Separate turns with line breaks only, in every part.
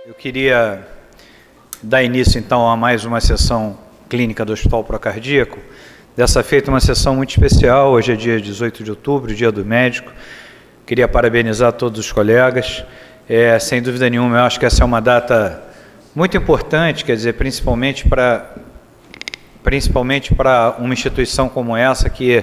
Eu queria dar início, então, a mais uma sessão clínica do Hospital Procardíaco. Dessa feita, uma sessão muito especial. Hoje é dia 18 de outubro, dia do médico. Queria parabenizar todos os colegas. Sem dúvida nenhuma, eu acho que essa é uma data muito importante, quer dizer, principalmente para uma instituição como essa, que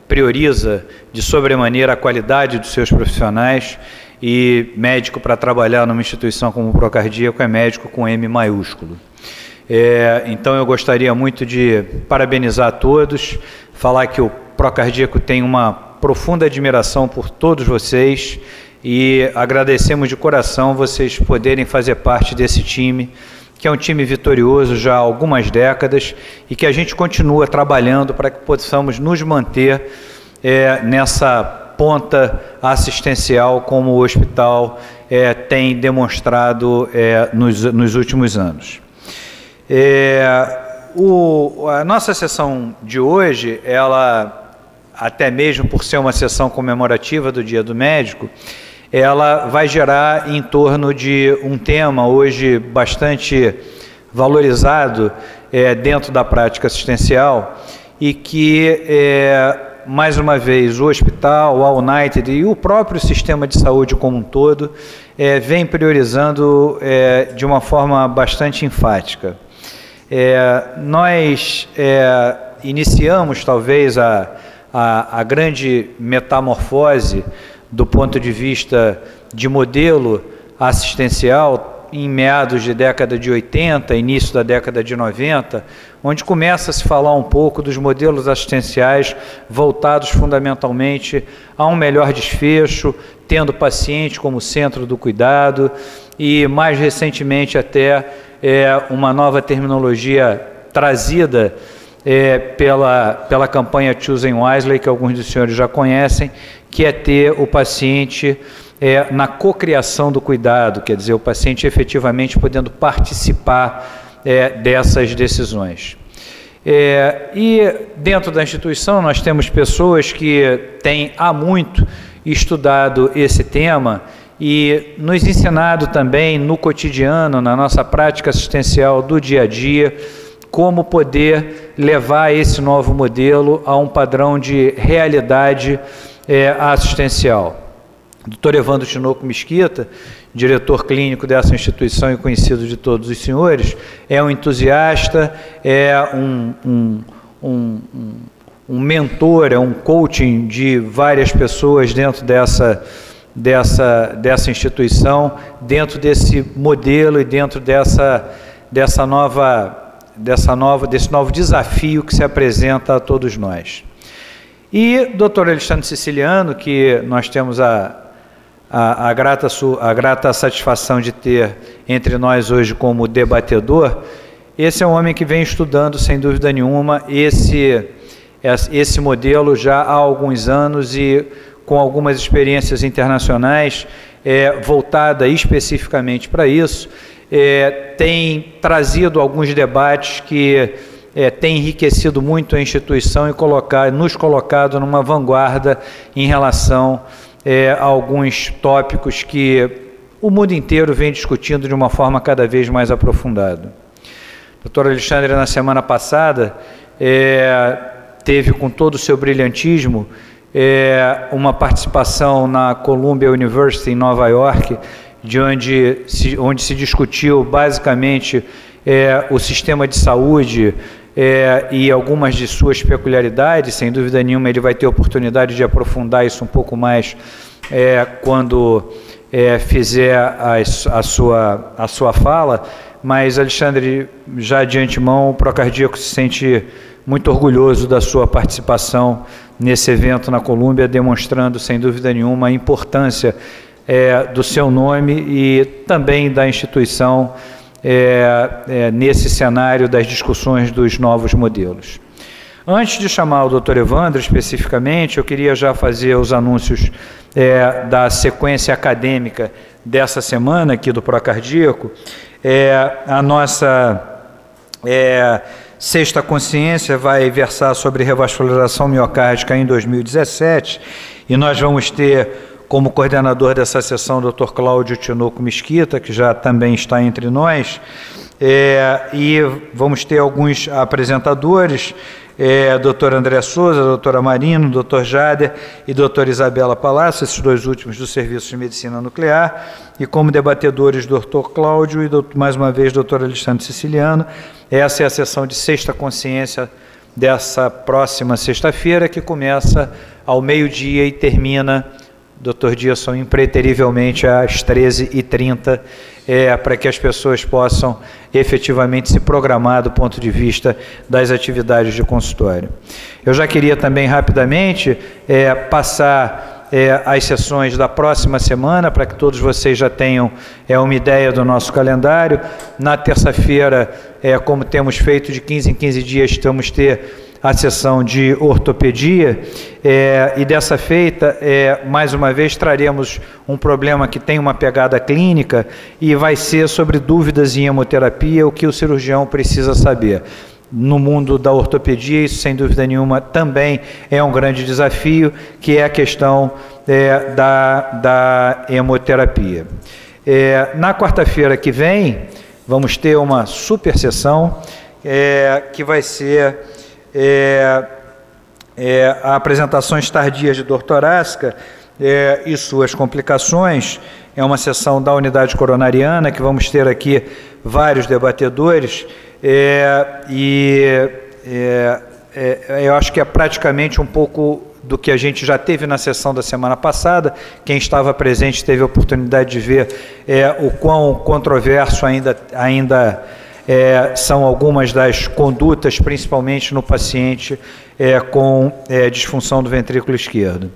prioriza de sobremaneira a qualidade dos seus profissionais, e médico para trabalhar numa instituição como o Procardíaco é médico com M maiúsculo. Então eu gostaria muito de parabenizar a todos, falar que o Procardíaco tem uma profunda admiração por todos vocês e agradecemos de coração vocês poderem fazer parte desse time, que é um time vitorioso já há algumas décadas e que a gente continua trabalhando para que possamos nos manter nessa ponta assistencial como o hospital tem demonstrado nos últimos anos. A nossa sessão de hoje, ela, até mesmo por ser uma sessão comemorativa do Dia do Médico, ela vai gerar em torno de um tema hoje bastante valorizado dentro da prática assistencial e que, mais uma vez, o hospital, a United e o próprio sistema de saúde como um todo vem priorizando de uma forma bastante enfática. Nós iniciamos, talvez, a grande metamorfose do ponto de vista de modelo assistencial em meados de década de 80, início da década de 90, onde começa a se falar um pouco dos modelos assistenciais voltados fundamentalmente a um melhor desfecho, tendo o paciente como centro do cuidado e, mais recentemente, até uma nova terminologia trazida pela campanha Choosing Wisely, que alguns dos senhores já conhecem, que é ter o paciente na cocriação do cuidado, quer dizer, o paciente efetivamente podendo participar dessas decisões. E dentro da instituição nós temos pessoas que têm há muito estudado esse tema e nos ensinado também no cotidiano, na nossa prática assistencial do dia a dia, como poder levar esse novo modelo a um padrão de realidade assistencial. Dr. Evandro Tinoco Mesquita, diretor clínico dessa instituição e conhecido de todos os senhores, é um entusiasta, um mentor, um coaching de várias pessoas dentro dessa instituição, dentro desse modelo e dentro desse novo desafio que se apresenta a todos nós. E Dr. Alexandre Siciliano, que nós temos a grata satisfação de ter entre nós hoje como debatedor, esse é um homem que vem estudando, sem dúvida nenhuma, esse modelo já há alguns anos e com algumas experiências internacionais voltada especificamente para isso, tem trazido alguns debates que tem enriquecido muito a instituição e nos colocado numa vanguarda em relação a alguns tópicos que o mundo inteiro vem discutindo de uma forma cada vez mais aprofundada. O Dr. Alexandre, na semana passada, teve com todo o seu brilhantismo uma participação na Columbia University em Nova York, onde se discutiu basicamente o sistema de saúde e algumas de suas peculiaridades. Sem dúvida nenhuma ele vai ter oportunidade de aprofundar isso um pouco mais quando fizer a sua fala, mas Alexandre, já de antemão, o Procardíaco se sente muito orgulhoso da sua participação nesse evento na Colômbia, demonstrando sem dúvida nenhuma a importância do seu nome e também da instituição nesse cenário das discussões dos novos modelos. Antes de chamar o Dr. Evandro especificamente, eu queria já fazer os anúncios da sequência acadêmica dessa semana aqui do Procardíaco. A nossa sexta consciência vai versar sobre revascularização miocárdica em 2017 e nós vamos ter como coordenador dessa sessão, o Dr. Cláudio Tinoco Mesquita, que já também está entre nós, e vamos ter alguns apresentadores, Dr. André Souza, doutora Marino, Dr. Jader e doutora Isabela Palácio, esses dois últimos do Serviço de Medicina Nuclear, e como debatedores, Dr. Cláudio e, mais uma vez, Dr. Alexandre Siciliano. Essa é a sessão de Sexta Consciência dessa próxima sexta-feira, que começa ao meio-dia e termina, Dr. Dilson, impreterivelmente às 13h30, para que as pessoas possam efetivamente se programar do ponto de vista das atividades de consultório. Eu já queria também rapidamente passar as sessões da próxima semana, para que todos vocês já tenham uma ideia do nosso calendário. Na terça-feira, como temos feito de 15 em 15 dias, vamos ter a sessão de ortopedia, e dessa feita, mais uma vez, traremos um problema que tem uma pegada clínica e vai ser sobre dúvidas em hemoterapia, o que o cirurgião precisa saber. No mundo da ortopedia, isso sem dúvida nenhuma também é um grande desafio, que é a questão da hemoterapia. Na quarta-feira que vem, vamos ter uma super sessão, que vai ser apresentações tardias de dor torácica e suas complicações. É uma sessão da unidade coronariana, que vamos ter aqui vários debatedores, eu acho que é praticamente um pouco do que a gente já teve na sessão da semana passada. Quem estava presente teve a oportunidade de ver o quão controverso ainda são algumas das condutas, principalmente no paciente com disfunção do ventrículo esquerdo.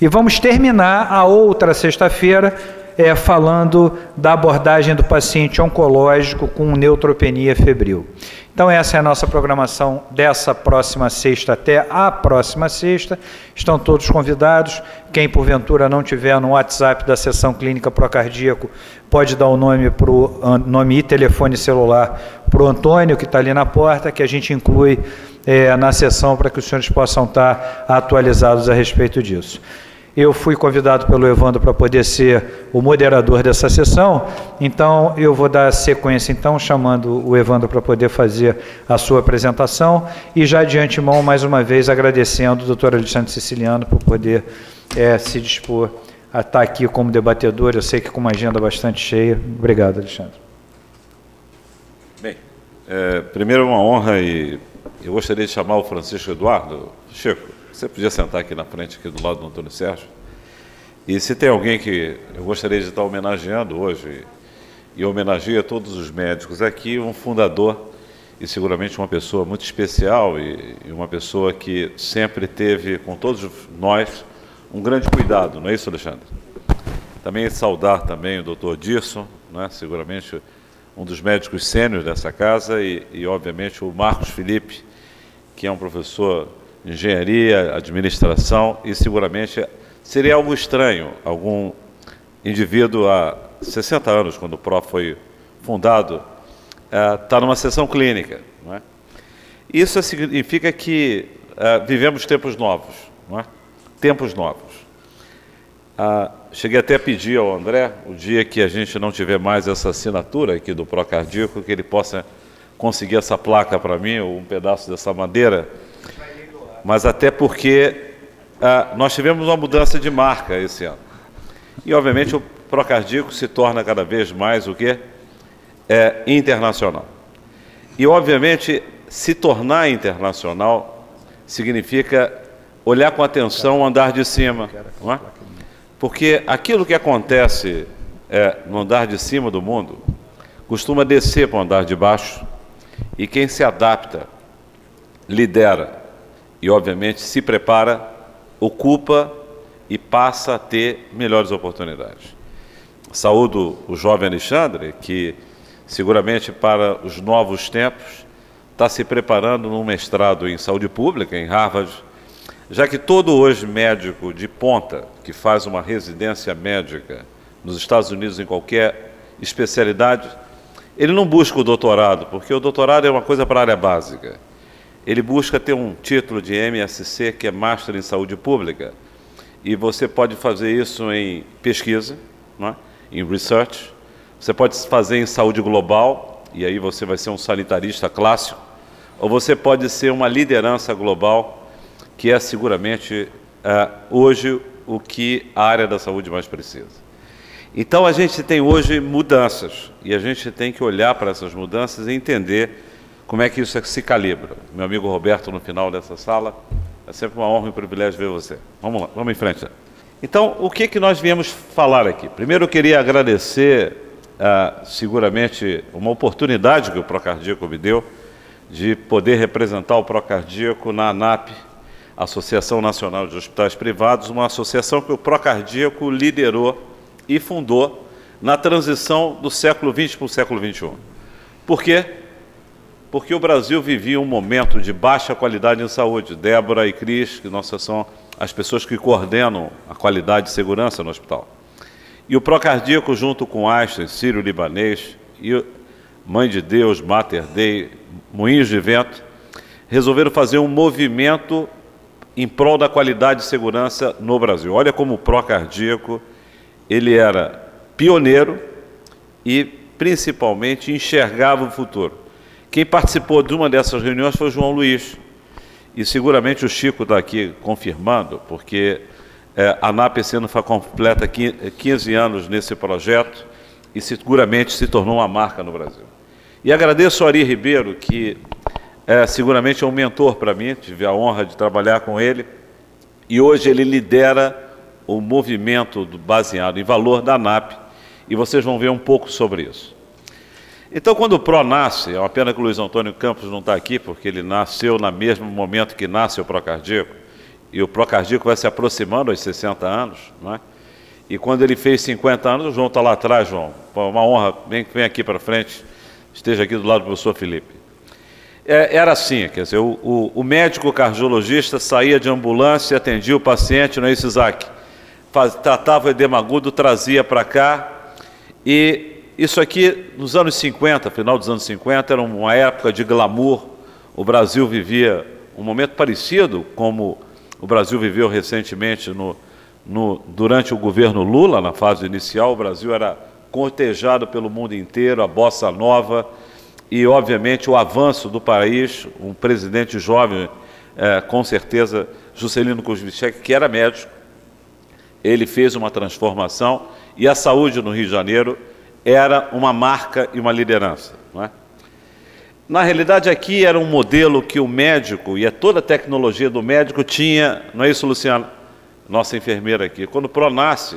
E vamos terminar a outra sexta-feira falando da abordagem do paciente oncológico com neutropenia febril. Então, essa é a nossa programação dessa próxima sexta até a próxima sexta. Estão todos convidados. Quem, porventura, não tiver no WhatsApp da sessão clínica procardíaco, pode dar o nome e telefone celular para o Antônio, que está ali na porta, que a gente inclui na sessão para que os senhores possam estar atualizados a respeito disso. Eu fui convidado pelo Evandro para poder ser o moderador dessa sessão, então eu vou dar sequência, então, chamando o Evandro para poder fazer a sua apresentação, e já de antemão, mais uma vez, agradecendo o doutor Alexandre Siciliano por poder se dispor a estar aqui como debatedor. Eu sei que com uma agenda bastante cheia. Obrigado, Alexandre.
Bem, primeiro é uma honra, e eu gostaria de chamar o Francisco Eduardo. Chico, você podia sentar aqui na frente, aqui do lado do Antônio Sérgio. E se tem alguém que eu gostaria de estar homenageando hoje, e homenageia todos os médicos aqui, um fundador e seguramente uma pessoa muito especial, e uma pessoa que sempre teve, com todos nós, um grande cuidado, não é isso, Alexandre? Também saudar também o doutor Dilson, né, seguramente um dos médicos sêniores dessa casa, e obviamente o Marcos Felipe, que é um professor de engenharia, administração, e seguramente seria algo estranho algum indivíduo há 60 anos, quando o PRO foi fundado, está numa sessão clínica, não é? Isso significa que vivemos tempos novos, não é? Tempos novos. Cheguei até a pedir ao André, o dia que a gente não tiver mais essa assinatura aqui do PRO Cardíaco, que ele possa conseguir essa placa para mim, ou um pedaço dessa madeira, mas até porque nós tivemos uma mudança de marca esse ano. E, obviamente, o PRO Cardíaco se torna cada vez mais o quê? Internacional. E, obviamente, se tornar internacional significa olhar com atenção o andar de cima, não é? Porque aquilo que acontece no andar de cima do mundo costuma descer para o andar de baixo, e quem se adapta, lidera e, obviamente, se prepara, ocupa e passa a ter melhores oportunidades. Saúdo o jovem Alexandre, que seguramente para os novos tempos está se preparando num mestrado em saúde pública, em Harvard, já que todo hoje médico de ponta que faz uma residência médica nos Estados Unidos em qualquer especialidade, ele não busca o doutorado, porque o doutorado é uma coisa para a área básica. Ele busca ter um título de MSc, que é Master em Saúde Pública, e você pode fazer isso em pesquisa, não é? Em research, você pode fazer em saúde global, e aí você vai ser um sanitarista clássico, ou você pode ser uma liderança global, que é seguramente hoje o que a área da saúde mais precisa. Então a gente tem hoje mudanças, e a gente tem que olhar para essas mudanças e entender como é que isso se calibra. Meu amigo Roberto, no final dessa sala, é sempre uma honra e um privilégio ver você. Vamos lá, vamos em frente. Então, o que nós viemos falar aqui? Primeiro, eu queria agradecer, seguramente, uma oportunidade que o Procardíaco me deu de poder representar o Procardíaco na ANAP, Associação Nacional de Hospitais Privados, uma associação que o Procardíaco liderou e fundou na transição do século XX para o século XXI. Por quê? Porque o Brasil vivia um momento de baixa qualidade em saúde. Débora e Cris, que são as pessoas que coordenam a qualidade e segurança no hospital. E o Procardíaco, junto com Einstein, Sírio-Libanês, e Mãe de Deus, Mater Dei, Moinhos de Vento, resolveram fazer um movimento em prol da qualidade e segurança no Brasil. Olha como o Procardíaco, ele era pioneiro e, principalmente, enxergava o futuro. Quem participou de uma dessas reuniões foi o João Luiz, e seguramente o Chico está aqui confirmando, porque a ANAP esse ano completa 15 anos nesse projeto e seguramente se tornou uma marca no Brasil. E agradeço ao Ari Ribeiro, que seguramente é um mentor para mim, tive a honra de trabalhar com ele, e hoje ele lidera o movimento baseado em valor da ANAP, e vocês vão ver um pouco sobre isso. Então, quando o PRO nasce, é uma pena que o Luiz Antônio Campos não está aqui, porque ele nasceu no mesmo momento que nasce o Procardíaco, e o Procardíaco vai se aproximando aos 60 anos, não é? E quando ele fez 50 anos, o João está lá atrás, João, uma honra, vem aqui para frente, esteja aqui do lado do professor Felipe. Era assim, quer dizer, o médico cardiologista saía de ambulância, atendia o paciente, não é isso, Isaac? Tratava o edema agudo, trazia para cá, e isso aqui, nos anos 50, final dos anos 50, era uma época de glamour. O Brasil vivia um momento parecido como o Brasil viveu recentemente durante o governo Lula, na fase inicial. O Brasil era cortejado pelo mundo inteiro, a bossa nova e, obviamente, o avanço do país. Um presidente jovem, com certeza, Juscelino Kubitschek, que era médico, ele fez uma transformação e a saúde no Rio de Janeiro era uma marca e uma liderança, não é? Na realidade, aqui era um modelo que o médico e toda a tecnologia do médico tinha, não é isso, Luciano? Nossa enfermeira aqui. Quando o PRO nasce,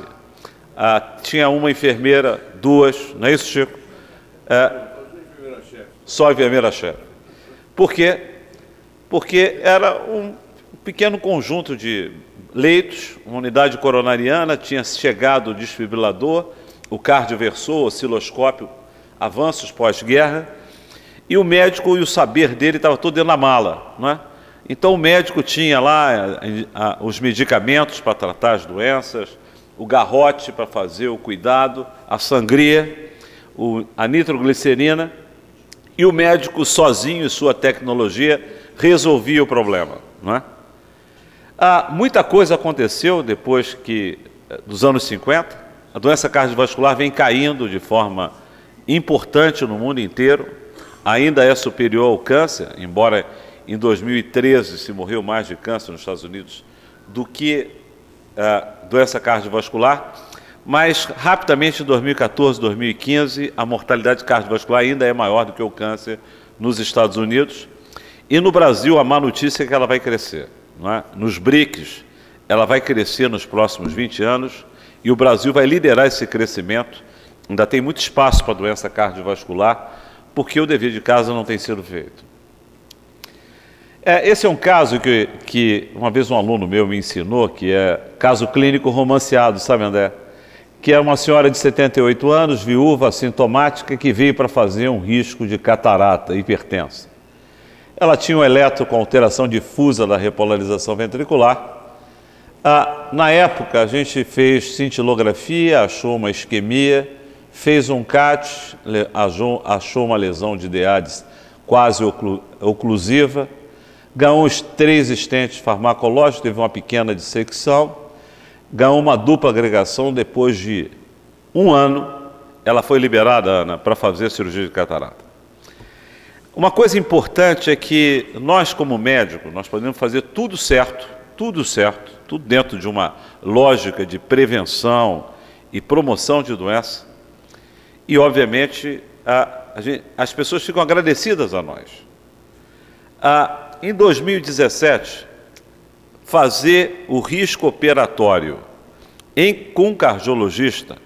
tinha uma enfermeira, duas, não é isso, Chico? Só a enfermeira-chefe. Por quê? Porque era um pequeno conjunto de leitos, uma unidade coronariana, tinha chegado o desfibrilador, o cardioversor, o osciloscópio, avanços pós-guerra, e o médico e o saber dele estava todo dentro da mala, não é? Então o médico tinha lá os medicamentos para tratar as doenças, o garrote para fazer o cuidado, a sangria, a nitroglicerina, e o médico sozinho e sua tecnologia resolvia o problema, não é? Muita coisa aconteceu depois dos anos 50, a doença cardiovascular vem caindo de forma importante no mundo inteiro, ainda é superior ao câncer, embora em 2013 se morreu mais de câncer nos Estados Unidos do que doença cardiovascular, mas rapidamente em 2014, 2015, a mortalidade cardiovascular ainda é maior do que o câncer nos Estados Unidos, e no Brasil a má notícia é que ela vai crescer, não é? Nos BRICS ela vai crescer nos próximos 20 anos, e o Brasil vai liderar esse crescimento. Ainda tem muito espaço para a doença cardiovascular, porque o dever de casa não tem sido feito. Esse é um caso que uma vez um aluno meu me ensinou, que é caso clínico romanceado, sabe, André? Que é uma senhora de 78 anos, viúva, assintomática, que veio para fazer um risco de catarata hipertensa. Ela tinha um eletro com alteração difusa da repolarização ventricular. Na época, a gente fez cintilografia, achou uma isquemia, fez um CAT, achou uma lesão de DEADS quase oclusiva, ganhou uns 3 estentes farmacológicos, teve uma pequena dissecção, ganhou uma dupla agregação depois de 1 ano, ela foi liberada, Ana, para fazer cirurgia de catarata. Uma coisa importante é que nós, como médicos, nós podemos fazer tudo certo, tudo dentro de uma lógica de prevenção e promoção de doença. E, obviamente, as pessoas ficam agradecidas a nós. Em 2017, fazer o risco operatório com um cardiologista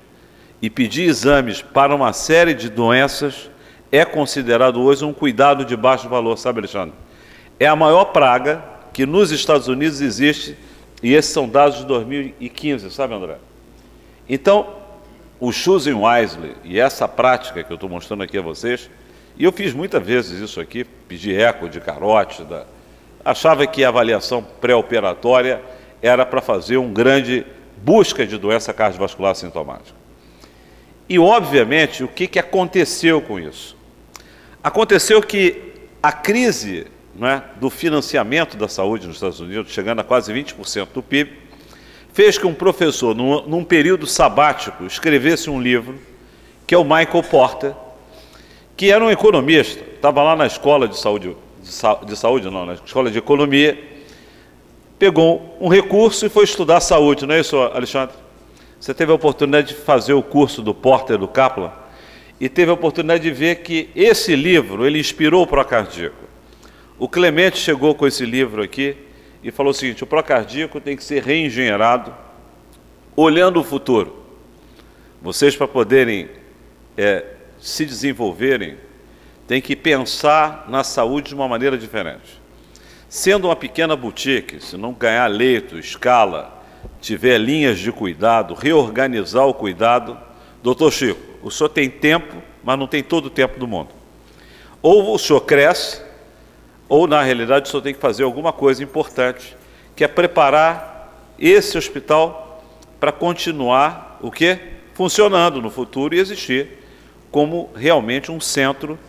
e pedir exames para uma série de doenças é considerado hoje um cuidado de baixo valor, sabe, Alexandre? É a maior praga que nos Estados Unidos existe, e esses são dados de 2015, sabe, André? Então, o Choosing Wisely, e essa prática que eu estou mostrando aqui a vocês, e eu fiz muitas vezes isso aqui, pedi eco de carótida, achava que a avaliação pré-operatória era para fazer uma grande busca de doença cardiovascular sintomática. E, obviamente, o que aconteceu com isso? Aconteceu que a crise, né, do financiamento da saúde nos Estados Unidos, chegando a quase 20% do PIB, fez que um professor, num período sabático, escrevesse um livro, que é o Michael Porter, que era um economista, estava lá na escola de saúde, na escola de economia, pegou um recurso e foi estudar saúde, não é isso, Alexandre? Você teve a oportunidade de fazer o curso do Porter, do Kaplan, e teve a oportunidade de ver que esse livro, ele inspirou o Procardíaco. O Clemente chegou com esse livro aqui e falou o seguinte: o Procardíaco tem que ser reengenheirado olhando o futuro. Vocês, para poderem se desenvolverem, têm que pensar na saúde de uma maneira diferente. Sendo uma pequena boutique, se não ganhar leito, escala, tiver linhas de cuidado, reorganizar o cuidado, doutor Chico, o senhor tem tempo, mas não tem todo o tempo do mundo. Ou o senhor cresce, ou, na realidade, o senhor tem que fazer alguma coisa importante, que é preparar esse hospital para continuar, o quê? Funcionando no futuro e existir como realmente um centro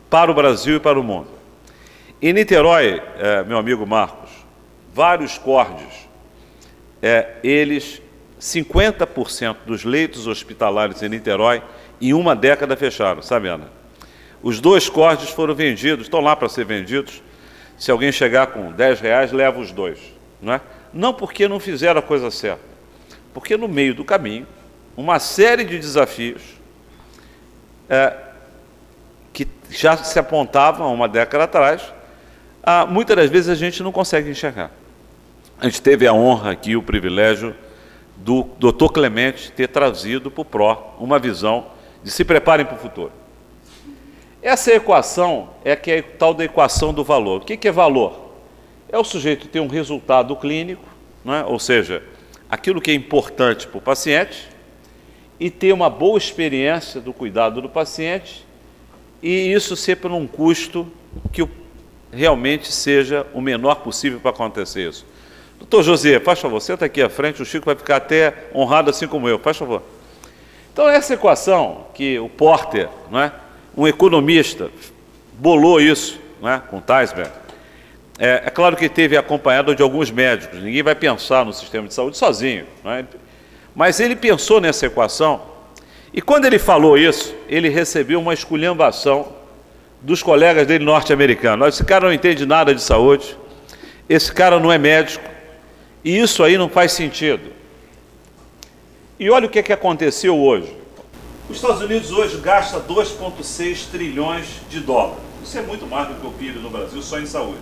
para o Brasil e para o mundo. Em Niterói, meu amigo Marcos, vários CORDs, eles, 50% dos leitos hospitalares em Niterói, em uma década fecharam, sabe, Ana? Os 2 CORDs foram vendidos, estão lá para ser vendidos. Se alguém chegar com R$10, leva os 2. Não é? Não porque não fizeram a coisa certa, porque no meio do caminho, uma série de desafios que já se apontavam há uma década atrás, muitas das vezes a gente não consegue enxergar. A gente teve a honra aqui, o privilégio do Dr. Clemente ter trazido para o PRO uma visão de se preparem para o futuro. Essa equação é que é a tal da equação do valor. O que é valor? É o sujeito ter um resultado clínico, não é? Ou seja, aquilo que é importante para o paciente, e ter uma boa experiência do cuidado do paciente, e isso ser por um custo que realmente seja o menor possível para acontecer isso. Doutor José, faz favor, senta aqui à frente, o Chico vai ficar até honrado assim como eu, faz favor. Então, essa equação que o Porter, não é, um economista, bolou isso, não é, com Theisberg, é claro que teve acompanhado de alguns médicos, ninguém vai pensar no sistema de saúde sozinho, não é? Mas ele pensou nessa equação, e quando ele falou isso, ele recebeu uma esculhambação dos colegas dele norte-americanos. Esse cara não entende nada de saúde, esse cara não é médico, e isso aí não faz sentido. E olha o que aconteceu hoje. Os Estados Unidos hoje gasta 2,6 trilhões de dólares. Isso é muito mais do que o PIB no Brasil, só em saúde.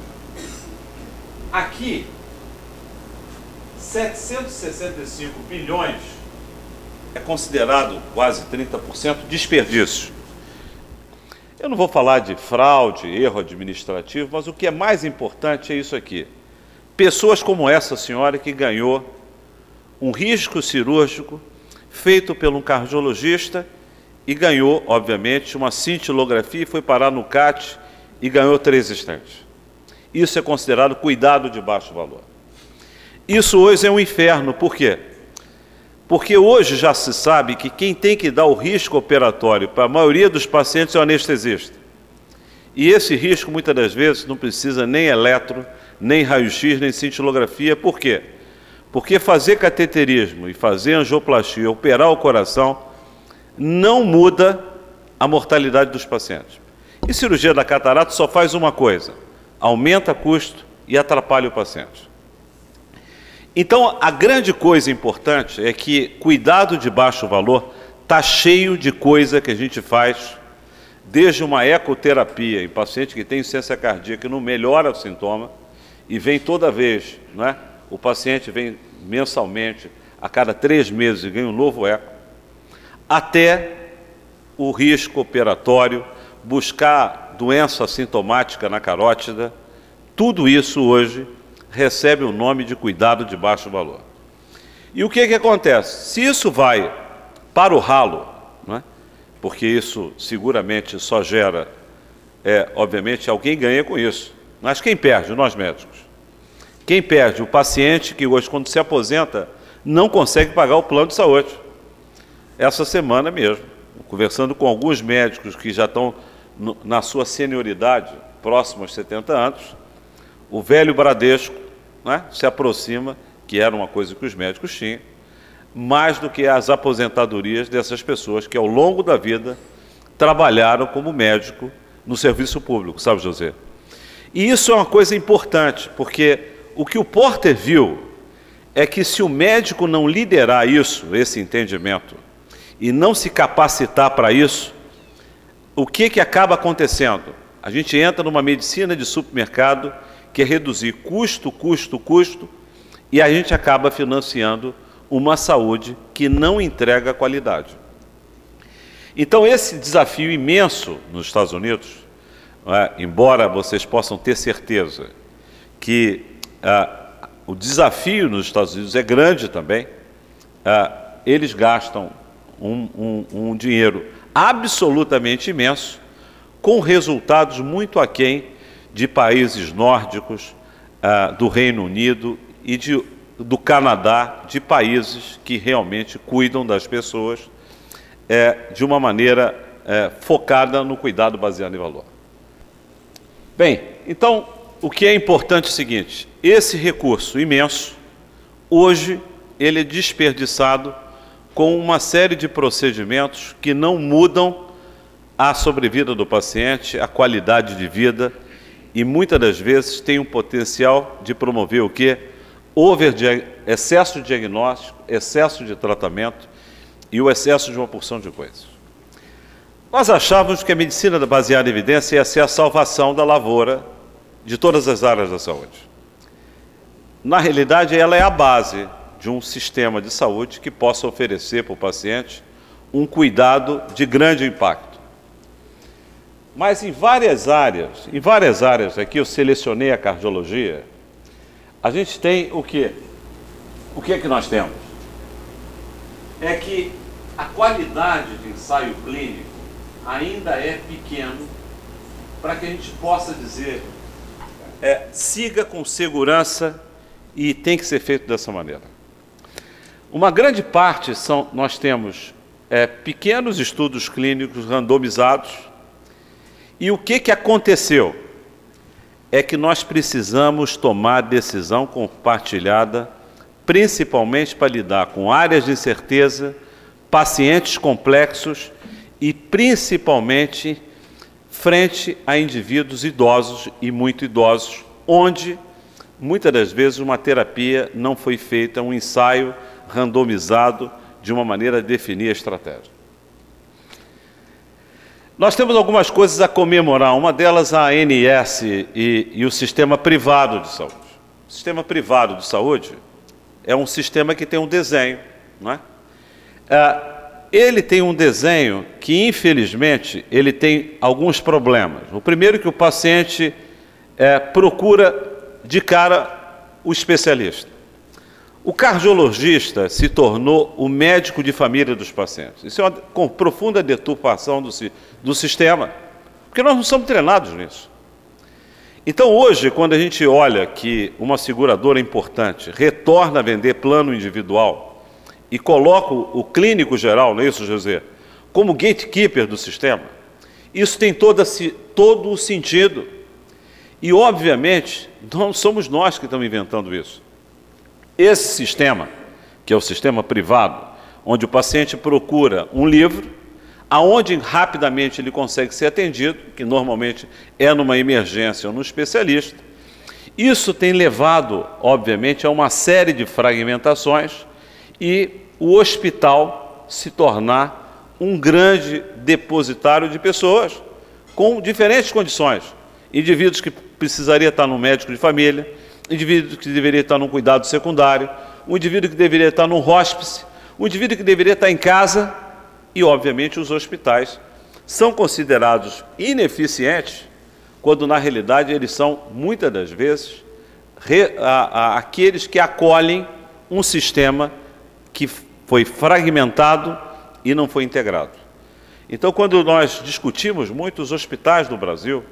Aqui, 765 bilhões é considerado quase 30% desperdício. Eu não vou falar de fraude, erro administrativo, mas o que é mais importante é isso aqui. Pessoas como essa senhora que ganhou um risco cirúrgico feito por um cardiologista e ganhou, obviamente, uma cintilografia e foi parar no CAT e ganhou 3 stents. Isso é considerado cuidado de baixo valor. Isso hoje é um inferno. Por quê? Porque hoje já se sabe que quem tem que dar o risco operatório para a maioria dos pacientes é o anestesista. E esse risco, muitas das vezes, não precisa nem eletro, nem raio-x, nem cintilografia. Por quê? Porque fazer cateterismo e fazer angioplastia, operar o coração, não muda a mortalidade dos pacientes. E cirurgia da catarata só faz uma coisa: aumenta custo e atrapalha o paciente. Então, a grande coisa importante é que cuidado de baixo valor está cheio de coisa que a gente faz, desde uma ecoterapia em paciente que tem insuficiência cardíaca e não melhora o sintoma, e vem toda vez, não é? O paciente vem mensalmente, a cada 3 meses e ganha um novo eco, até o risco operatório, buscar doença assintomática na carótida, tudo isso hoje recebe o nome de cuidado de baixo valor. E o que acontece? Se isso vai para o ralo, não é? Porque isso seguramente só gera, obviamente, alguém ganha com isso. Mas quem perde? Nós médicos. Quem perde? O paciente que hoje, quando se aposenta, não consegue pagar o plano de saúde. Essa semana mesmo, conversando com alguns médicos que já estão na sua senioridade, próximo aos 70 anos, o velho Bradesco, né, se aproxima, que era uma coisa que os médicos tinham, mais do que as aposentadorias dessas pessoas que, ao longo da vida, trabalharam como médico no serviço público, sabe, José? E isso é uma coisa importante, porque o que o Porter viu é que se o médico não liderar isso, esse entendimento, e não se capacitar para isso, o que acaba acontecendo? A gente entra numa medicina de supermercado que é reduzir custo, e a gente acaba financiando uma saúde que não entrega qualidade. Então, esse desafio imenso nos Estados Unidos, embora vocês possam ter certeza que o desafio nos Estados Unidos é grande também, eles gastam um dinheiro absolutamente imenso, com resultados muito aquém de países nórdicos, do Reino Unido e do Canadá, de países que realmente cuidam das pessoas de uma maneira focada no cuidado baseado em valor. Bem, então, o que é importante é o seguinte: esse recurso imenso, hoje, ele é desperdiçado com uma série de procedimentos que não mudam a sobrevida do paciente, a qualidade de vida, e muitas das vezes tem um potencial de promover o quê? Excesso de diagnóstico, excesso de tratamento e o excesso de uma porção de coisas. Nós achávamos que a medicina baseada em evidência ia ser a salvação da lavoura de todas as áreas da saúde. Na realidade, ela é a base de um sistema de saúde que possa oferecer para o paciente um cuidado de grande impacto. Mas em várias áreas aqui eu selecionei a cardiologia, a gente tem o quê? O que é que nós temos? É que a qualidade de ensaio clínico ainda é pequeno para que a gente possa dizer siga com segurança e tem que ser feito dessa maneira. Uma grande parte nós temos pequenos estudos clínicos randomizados. E o que aconteceu? É que nós precisamos tomar decisão compartilhada, principalmente para lidar com áreas de incerteza, pacientes complexos e principalmente frente a indivíduos idosos e muito idosos, onde muitas das vezes uma terapia não foi feita, um ensaio randomizado de uma maneira a definir a estratégia. Nós temos algumas coisas a comemorar, uma delas a ANS e o sistema privado de saúde. O sistema privado de saúde é um sistema que tem um desenho, não é? Ele tem um desenho que, infelizmente, ele tem alguns problemas. O primeiro é que o paciente procura de cara o especialista. O cardiologista se tornou o médico de família dos pacientes. Isso é uma profunda deturpação do sistema, porque nós não somos treinados nisso. Então, hoje, quando a gente olha que uma seguradora importante retorna a vender plano individual e coloca o clínico geral, não é isso, José, como gatekeeper do sistema, isso tem todo o sentido. E, obviamente, não somos nós que estamos inventando isso. Esse sistema, que é o sistema privado, onde o paciente procura um livro, aonde rapidamente ele consegue ser atendido, que normalmente é numa emergência ou num especialista, isso tem levado, obviamente, a uma série de fragmentações e o hospital se tornar um grande depositário de pessoas com diferentes condições. Indivíduos que precisariam estar no médico de família, indivíduo que deveria estar num cuidado secundário, um indivíduo que deveria estar num hóspice, um indivíduo que deveria estar em casa e, obviamente, os hospitais são considerados ineficientes quando, na realidade, eles são, muitas das vezes, aqueles que acolhem um sistema que foi fragmentado e não foi integrado. Então, quando nós discutimos muito os hospitais do Brasil,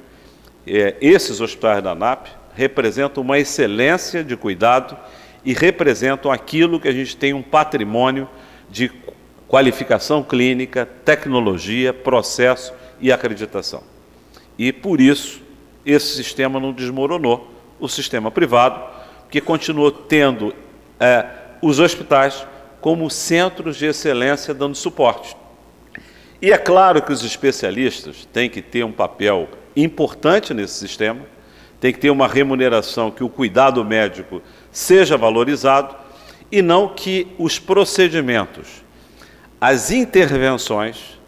esses hospitais da ANAP representam uma excelência de cuidado e representam aquilo que a gente tem um patrimônio de qualificação clínica, tecnologia, processo e acreditação. E, por isso, esse sistema não desmoronou, o sistema privado, que continuou tendo os hospitais como centros de excelência dando suporte. E é claro que os especialistas têm que ter um papel importante nesse sistema, tem que ter uma remuneração que o cuidado médico seja valorizado e não que os procedimentos, as intervenções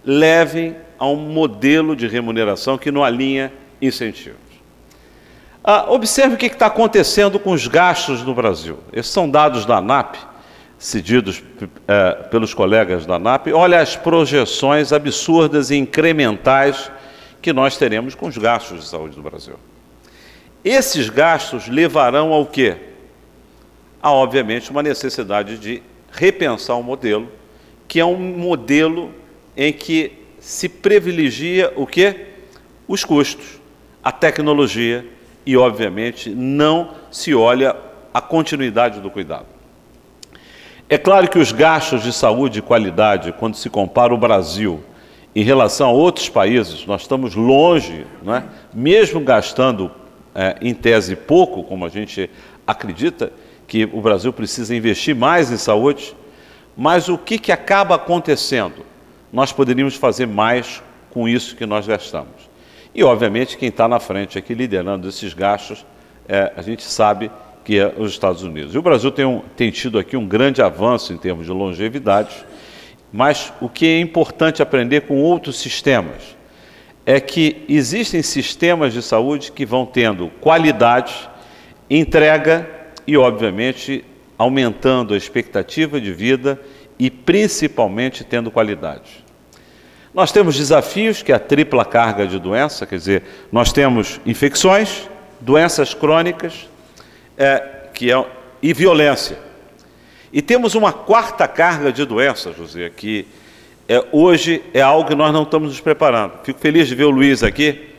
levem a um modelo de remuneração que não alinha incentivos. Observe o que está acontecendo com os gastos no Brasil. Esses são dados da ANAP, cedidos pelos colegas da ANAP. Olha as projeções absurdas e incrementais que nós teremos com os gastos de saúde do Brasil. Esses gastos levarão ao quê? A, obviamente, uma necessidade de repensar um modelo, que é um modelo em que se privilegia o quê? Os custos, a tecnologia e, obviamente, não se olha a continuidade do cuidado. É claro que os gastos de saúde e qualidade, quando se compara o Brasil em relação a outros países, nós estamos longe, não é? Mesmo gastando, em tese, pouco, como a gente acredita, que o Brasil precisa investir mais em saúde, mas o que acaba acontecendo? Nós poderíamos fazer mais com isso que nós gastamos. E, obviamente, quem está na frente aqui liderando esses gastos, a gente sabe que é os Estados Unidos. E o Brasil tem tido aqui um grande avanço em termos de longevidade, mas o que é importante aprender com outros sistemas é que existem sistemas de saúde que vão tendo qualidade, entrega e, obviamente, aumentando a expectativa de vida e, principalmente, tendo qualidade. Nós temos desafios, que é a tripla carga de doença, quer dizer, nós temos infecções, doenças crônicas e violência. E temos uma quarta carga de doença, José, que hoje é algo que nós não estamos nos preparando. Fico feliz de ver o Luiz aqui.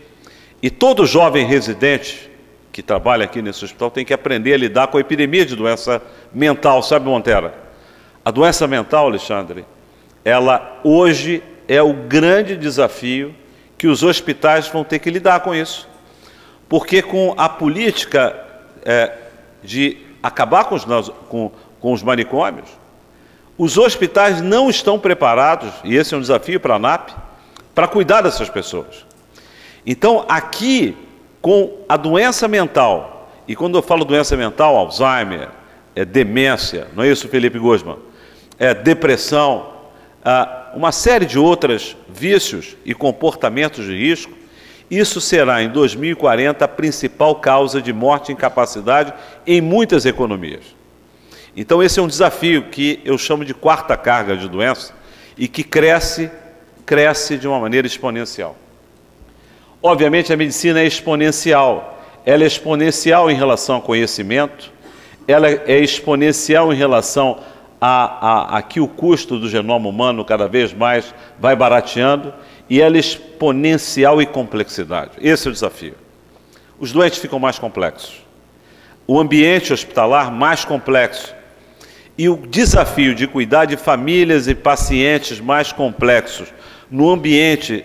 E todo jovem residente que trabalha aqui nesse hospital tem que aprender a lidar com a epidemia de doença mental, sabe, Montera? A doença mental, Alexandre, ela hoje é o grande desafio que os hospitais vão ter que lidar com isso. Porque com a política de acabar com os manicômios, os hospitais não estão preparados, e esse é um desafio para a ANAP, para cuidar dessas pessoas. Então, aqui, com a doença mental, e quando eu falo doença mental, Alzheimer, demência, não é isso, Felipe Guzman? Depressão, uma série de outros vícios e comportamentos de risco, isso será, em 2040, a principal causa de morte e incapacidade em muitas economias. Então, esse é um desafio que eu chamo de quarta carga de doença e que cresce de uma maneira exponencial. Obviamente, a medicina é exponencial. Ela é exponencial em relação ao conhecimento, ela é exponencial em relação a que o custo do genoma humano cada vez mais vai barateando, e ela é exponencial em complexidade. Esse é o desafio. Os doentes ficam mais complexos, o ambiente hospitalar mais complexo, e o desafio de cuidar de famílias e pacientes mais complexos no ambiente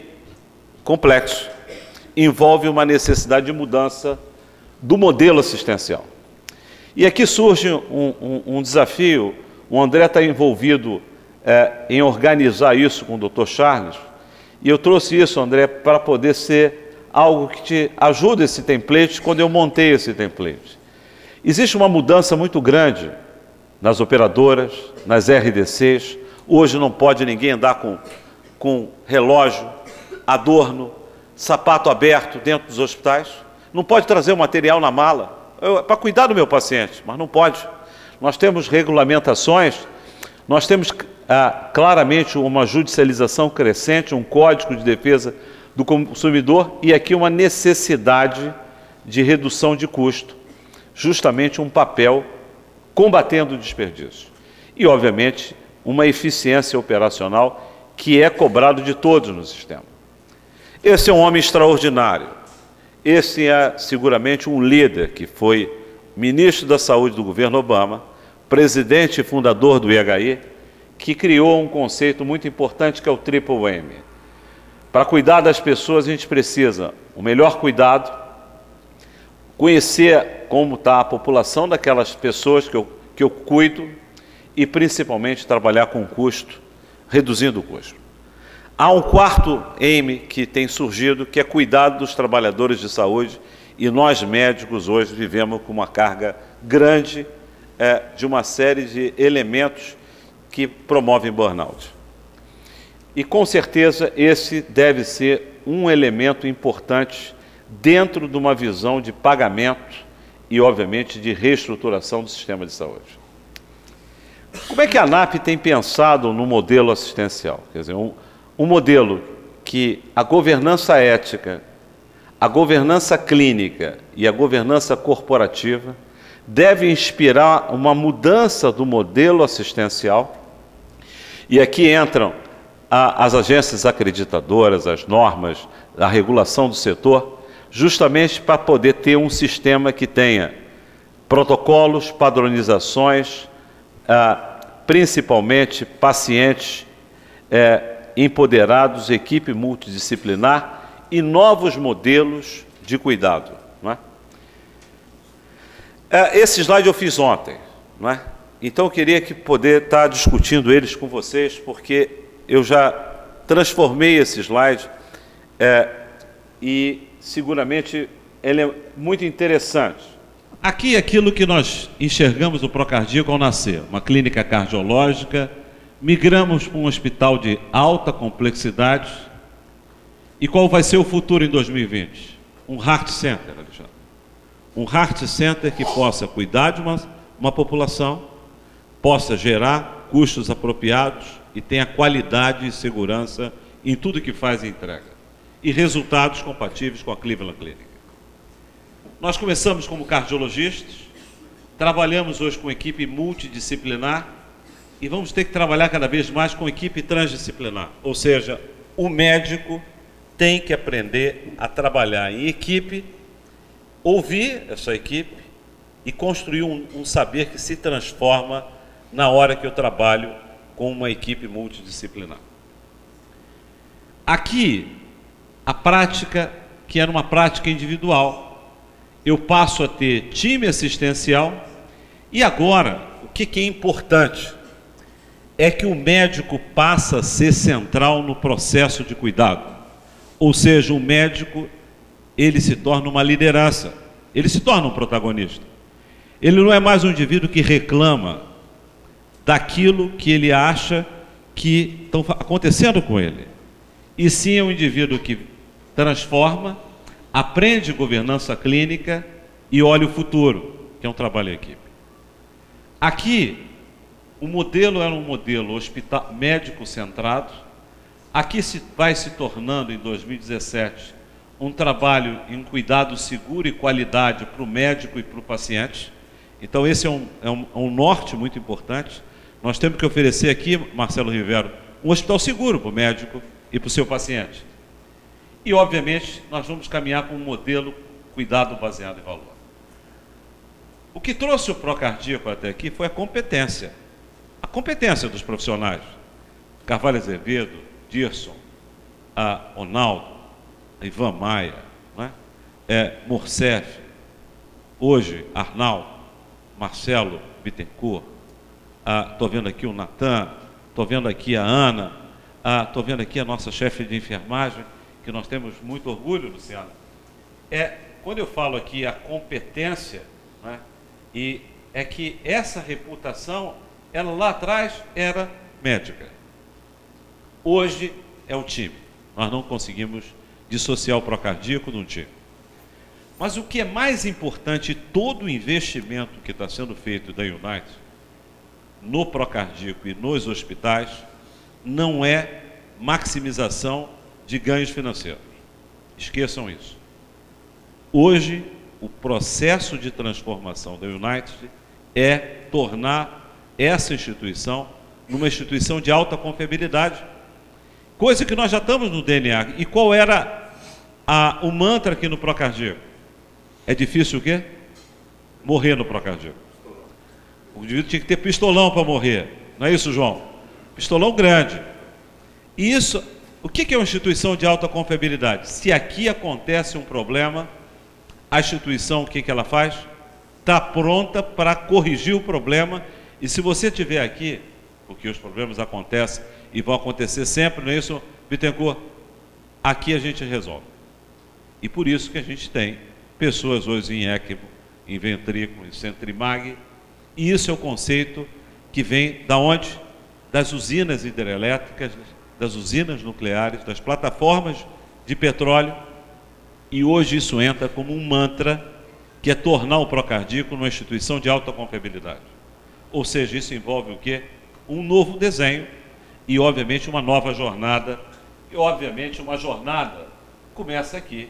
complexo envolve uma necessidade de mudança do modelo assistencial. E aqui surge um desafio, o André está envolvido em organizar isso com o Dr. Charles, e eu trouxe isso, André, para poder ser algo que te ajude esse template quando eu montei esse template. Existe uma mudança muito grande nas operadoras, nas RDCs. Hoje não pode ninguém andar com relógio, adorno, sapato aberto dentro dos hospitais. Não pode trazer o material na mala, para cuidar do meu paciente, mas não pode. Nós temos regulamentações, nós temos claramente uma judicialização crescente, um código de defesa do consumidor e aqui uma necessidade de redução de custo, justamente um papel combatendo o desperdício. E, obviamente, uma eficiência operacional que é cobrado de todos no sistema. Esse é um homem extraordinário. Esse é seguramente um líder que foi ministro da Saúde do governo Obama, presidente e fundador do IHI, que criou um conceito muito importante que é o Triple M. Para cuidar das pessoas, a gente precisa o melhor cuidado, conhecer como está a população daquelas pessoas que eu cuido e, principalmente, trabalhar com custo, reduzindo o custo. Há um quarto M que tem surgido, que é cuidado dos trabalhadores de saúde, e nós, médicos, hoje vivemos com uma carga grande de uma série de elementos que promovem burnout. E, com certeza, esse deve ser um elemento importante dentro de uma visão de pagamento e, obviamente, de reestruturação do sistema de saúde. Como é que a ANAP tem pensado no modelo assistencial? Quer dizer, um modelo que a governança ética, a governança clínica e a governança corporativa deve inspirar uma mudança do modelo assistencial. E aqui entram as agências acreditadoras, as normas, a regulação do setor, justamente para poder ter um sistema que tenha protocolos, padronizações, principalmente pacientes empoderados, equipe multidisciplinar e novos modelos de cuidado. Não é? Esse slide eu fiz ontem, não é? Então eu queria poder estar discutindo eles com vocês, porque eu já transformei esse slide e seguramente ele é muito interessante.
Aqui aquilo que nós enxergamos no Procardíaco ao nascer, uma clínica cardiológica, migramos para um hospital de alta complexidade. E qual vai ser o futuro em 2020? Um Heart Center, Alexandre. Um Heart Center que possa cuidar de uma população, possa gerar custos apropriados e tenha qualidade e segurança em tudo que faz e entrega. E resultados compatíveis com a Cleveland Clinic. Nós começamos como cardiologistas, trabalhamos hoje com equipe multidisciplinar e vamos ter que trabalhar cada vez mais com equipe transdisciplinar. Ou seja, o médico tem que aprender a trabalhar em equipe, ouvir essa equipe e construir um saber que se transforma na hora que eu trabalho com uma equipe multidisciplinar. Aqui, a prática, que era uma prática individual, eu passo a ter time assistencial e agora, o que é importante é que o médico passa a ser central no processo de cuidado. Ou seja, o médico, ele se torna uma liderança, ele se torna um protagonista. Ele não é mais um indivíduo que reclama daquilo que ele acha que estão acontecendo com ele. E sim é um indivíduo que transforma, aprende governança clínica e olha o futuro, que é um trabalho em equipe. Aqui, o modelo era um modelo hospital médico centrado. Aqui vai se tornando, em 2017, um trabalho em cuidado seguro e qualidade para o médico e para o paciente. Então, esse é um norte muito importante. Nós temos que oferecer aqui, Marcelo Rivero, um hospital seguro para o médico e para o seu paciente. E, obviamente, nós vamos caminhar com um modelo cuidado baseado em valor. O que trouxe o Procardíaco até aqui foi a competência dos profissionais. Carvalho Azevedo, Dirson, Ronaldo, Ivan Maia, não é? Morcef, hoje Arnaldo, Marcelo Bittencourt, estou vendo aqui o Natan, estou vendo aqui a Ana, estou vendo aqui a nossa chefe de enfermagem, que nós temos muito orgulho, Luciano. Quando eu falo aqui a competência, né, e é que essa reputação, ela lá atrás era médica. Hoje é o time. Nós não conseguimos dissociar o Procardíaco de um time. Mas o que é mais importante, todo o investimento que está sendo feito da United no Procardíaco e nos hospitais, não é maximização de ganhos financeiros. Esqueçam isso. Hoje, o processo de transformação da United é tornar essa instituição numa instituição de alta confiabilidade, coisa que nós já estamos no DNA. E qual era o mantra aqui no Procardíaco? É difícil o quê? Morrer no Procardíaco. O indivíduo tinha que ter pistolão para morrer. Não é isso, João? Pistolão grande. E isso, o que é uma instituição de alta confiabilidade? Se aqui acontece um problema, a instituição, o que ela faz? Está pronta para corrigir o problema. E se você estiver aqui, porque os problemas acontecem e vão acontecer sempre, não é isso, Bittencourt? Aqui a gente resolve. E por isso que a gente tem pessoas hoje em ECMO, em ventrículo, em Centrimag, e isso é o conceito que vem da onde? Das usinas hidrelétricas, das usinas nucleares, das plataformas de petróleo, e hoje isso entra como um mantra, que é tornar o Procardíaco uma instituição de alta confiabilidade. Ou seja, isso envolve o quê? Um novo desenho e, obviamente, uma nova jornada. E, obviamente, uma jornada começa aqui.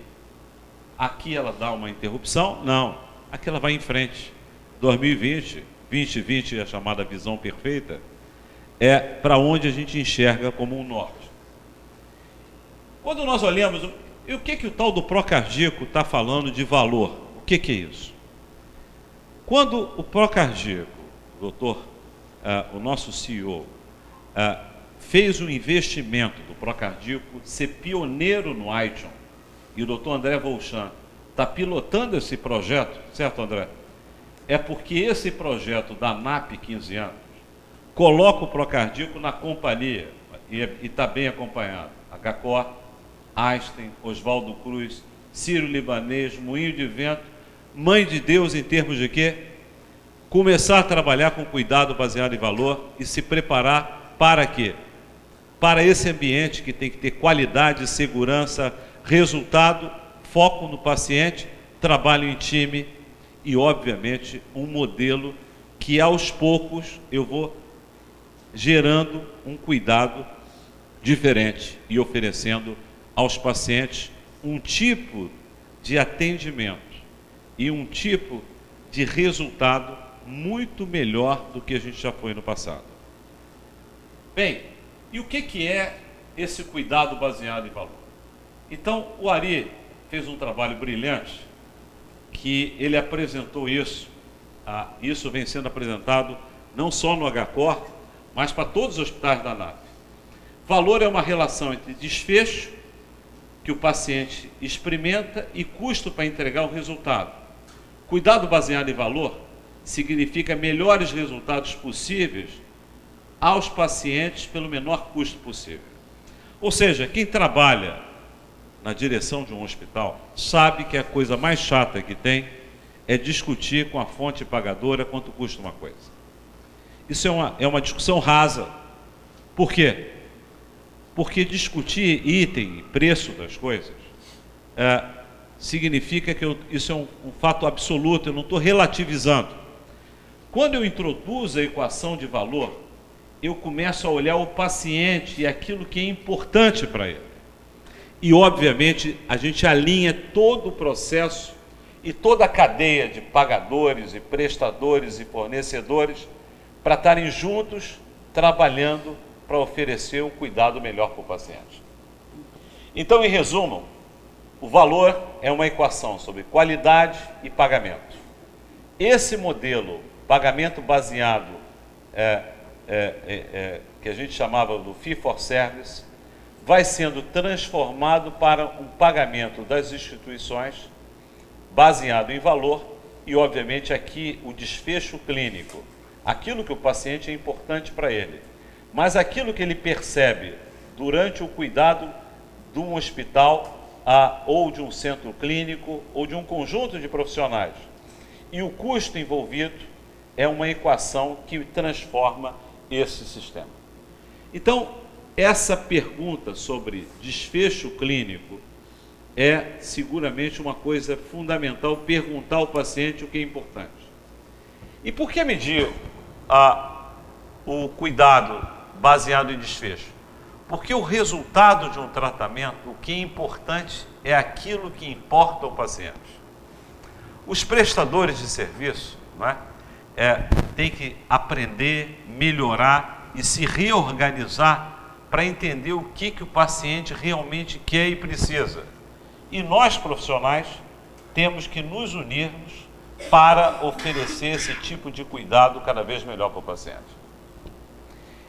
Aqui ela dá uma interrupção? Não. Aqui ela vai em frente. 2020 é a chamada visão perfeita, é para onde a gente enxerga como um norte. Quando nós olhamos, o que o tal do Procardíaco está falando de valor? O que é isso? Quando o Procardíaco, o nosso CEO, fez um investimento do Procardíaco, ser pioneiro no ITION, e o doutor André Volchan está pilotando esse projeto, certo, André? É porque esse projeto da NAP 15 anos coloca o Procardíaco na companhia, e está bem acompanhado. HCOR, Einstein, Oswaldo Cruz, Ciro Libanês, Moinho de Vento, Mãe de Deus em termos de quê? Começar a trabalhar com cuidado baseado em valor e se preparar para quê? Para esse ambiente que tem que ter qualidade, segurança, resultado, foco no paciente, trabalho em time e, obviamente, um modelo que aos poucos eu vou gerando um cuidado diferente e oferecendo aos pacientes um tipo de atendimento e um tipo de resultado muito melhor do que a gente já foi no passado. Bem, e o que é esse cuidado baseado em valor? Então, o Ari fez um trabalho brilhante, que ele apresentou isso, isso vem sendo apresentado não só no HCOR, mas para todos os hospitais da NAP. Valor é uma relação entre desfecho, que o paciente experimenta, e custo para entregar o resultado. Cuidado baseado em valor significa melhores resultados possíveis aos pacientes pelo menor custo possível. Ou seja, quem trabalha na direção de um hospital sabe que a coisa mais chata que tem é discutir com a fonte pagadora quanto custa uma coisa. Isso é uma discussão rasa. Por quê? Porque discutir item, preço das coisas, significa que isso é um fato absoluto, eu não estou relativizando. Quando eu introduzo a equação de valor, eu começo a olhar o paciente e aquilo que é importante para ele. E, obviamente, a gente alinha todo o processo e toda a cadeia de pagadores e prestadores e fornecedores para estarem juntos, trabalhando para oferecer um cuidado melhor para o paciente. Então, em resumo, o valor é uma equação sobre qualidade e pagamento. Esse modelo, pagamento baseado, que a gente chamava do fee for service, vai sendo transformado para um pagamento das instituições baseado em valor, e, obviamente, aqui o desfecho clínico, aquilo que o paciente é importante para ele, mas aquilo que ele percebe durante o cuidado de um hospital ou de um centro clínico ou de um conjunto de profissionais. E o custo envolvido é uma equação que transforma esse sistema. Então, essa pergunta sobre desfecho clínico é seguramente uma coisa fundamental, perguntar ao paciente o que é importante. E por que medir o cuidado baseado em desfecho? Porque o resultado de um tratamento, o que é importante é aquilo que importa ao paciente. Os prestadores de serviço, não é? Tem que aprender, melhorar e se reorganizar para entender o que o paciente realmente quer e precisa. E nós, profissionais, temos que nos unirmos para oferecer esse tipo de cuidado cada vez melhor para o paciente.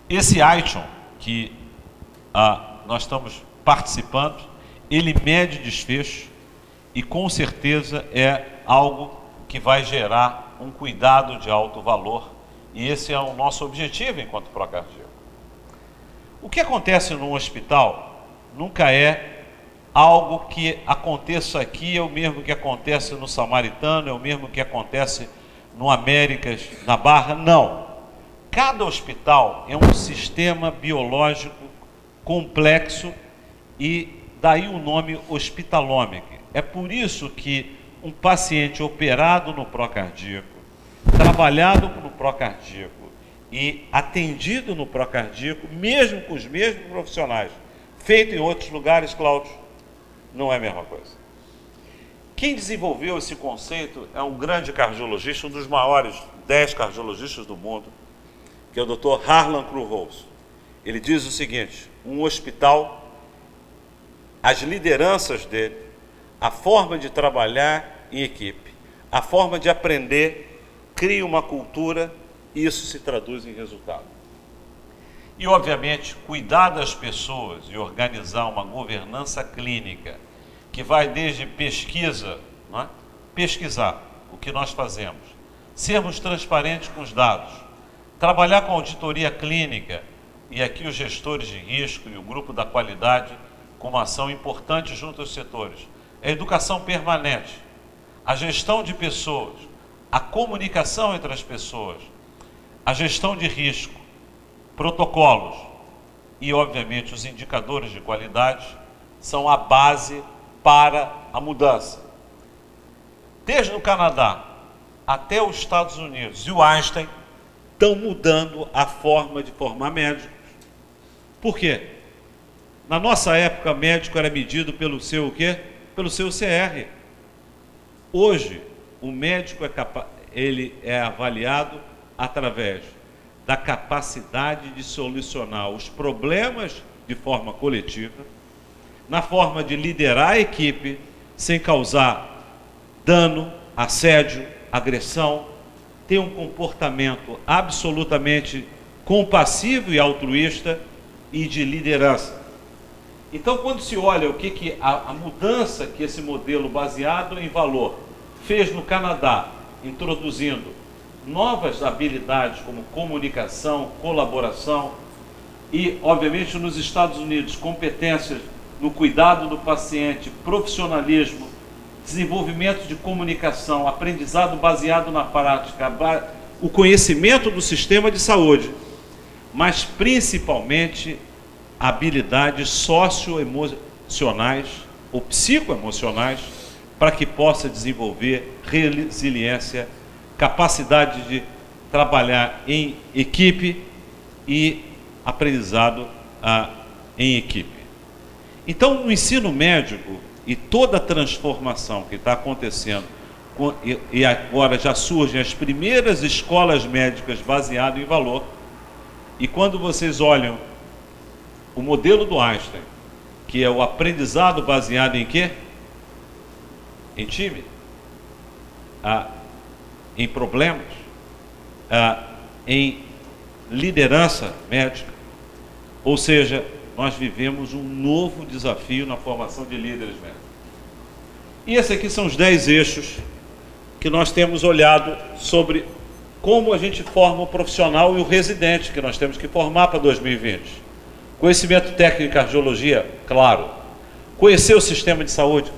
Esse ITION que nós estamos participando, ele mede desfecho e com certeza é algo que vai gerar um cuidado de alto valor, e esse é o nosso objetivo enquanto Procardíaco. O que acontece num hospital nunca é algo que aconteça aqui, é o mesmo que acontece no Samaritano, é o mesmo que acontece no Américas, na Barra, não. Cada hospital é um sistema biológico complexo e daí o nome hospitalômico. É por isso que um paciente operado no procardíaco, trabalhado no procardíaco e atendido no procardíaco, mesmo com os mesmos profissionais, feito em outros lugares, Cláudio, não é a mesma coisa. Quem desenvolveu esse conceito é um grande cardiologista, um dos maiores 10 cardiologistas do mundo, que é o Dr. Harlan Krugholz. Ele diz o seguinte: um hospital, as lideranças dele, a forma de trabalhar em equipe, a forma de aprender, cria uma cultura e isso se traduz em resultado. E, obviamente, cuidar das pessoas e organizar uma governança clínica que vai desde pesquisa, não é? Pesquisar o que nós fazemos, sermos transparentes com os dados, trabalhar com auditoria clínica, e aqui os gestores de risco e o grupo da qualidade com uma ação importante junto aos setores, a educação permanente, a gestão de pessoas, a comunicação entre as pessoas, a gestão de risco, protocolos e, obviamente, os indicadores de qualidade são a base para a mudança. Desde o Canadá até os Estados Unidos e o Einstein estão mudando a forma de formar médicos. Por quê? Na nossa época, médico era medido pelo seu o quê? Pelo seu CR. Hoje, o médico ele é avaliado através da capacidade de solucionar os problemas de forma coletiva, na forma de liderar a equipe sem causar dano, assédio, agressão, ter um comportamento absolutamente compassivo e altruísta e de liderança. Então, quando se olha o que a mudança que esse modelo baseado em valor fez no Canadá, introduzindo novas habilidades como comunicação, colaboração e, obviamente, nos Estados Unidos, competências no cuidado do paciente, profissionalismo, desenvolvimento de comunicação, aprendizado baseado na prática, o conhecimento do sistema de saúde, mas principalmente habilidades socioemocionais ou psicoemocionais para que possa desenvolver resiliência, capacidade de trabalhar em equipe e aprendizado em equipe. Então, o ensino médico e toda a transformação que está acontecendo, e agora já surgem as primeiras escolas médicas baseadas em valor, e quando vocês olham o modelo do Einstein, que é o aprendizado baseado em quê? Em time, em problemas, em liderança médica, ou seja, nós vivemos um novo desafio na formação de líderes médicos. E esses aqui são os 10 eixos que nós temos olhado sobre como a gente forma o profissional e o residente que nós temos que formar para 2020. Conhecimento técnico em cardiologia, claro. Conhecer o sistema de saúde,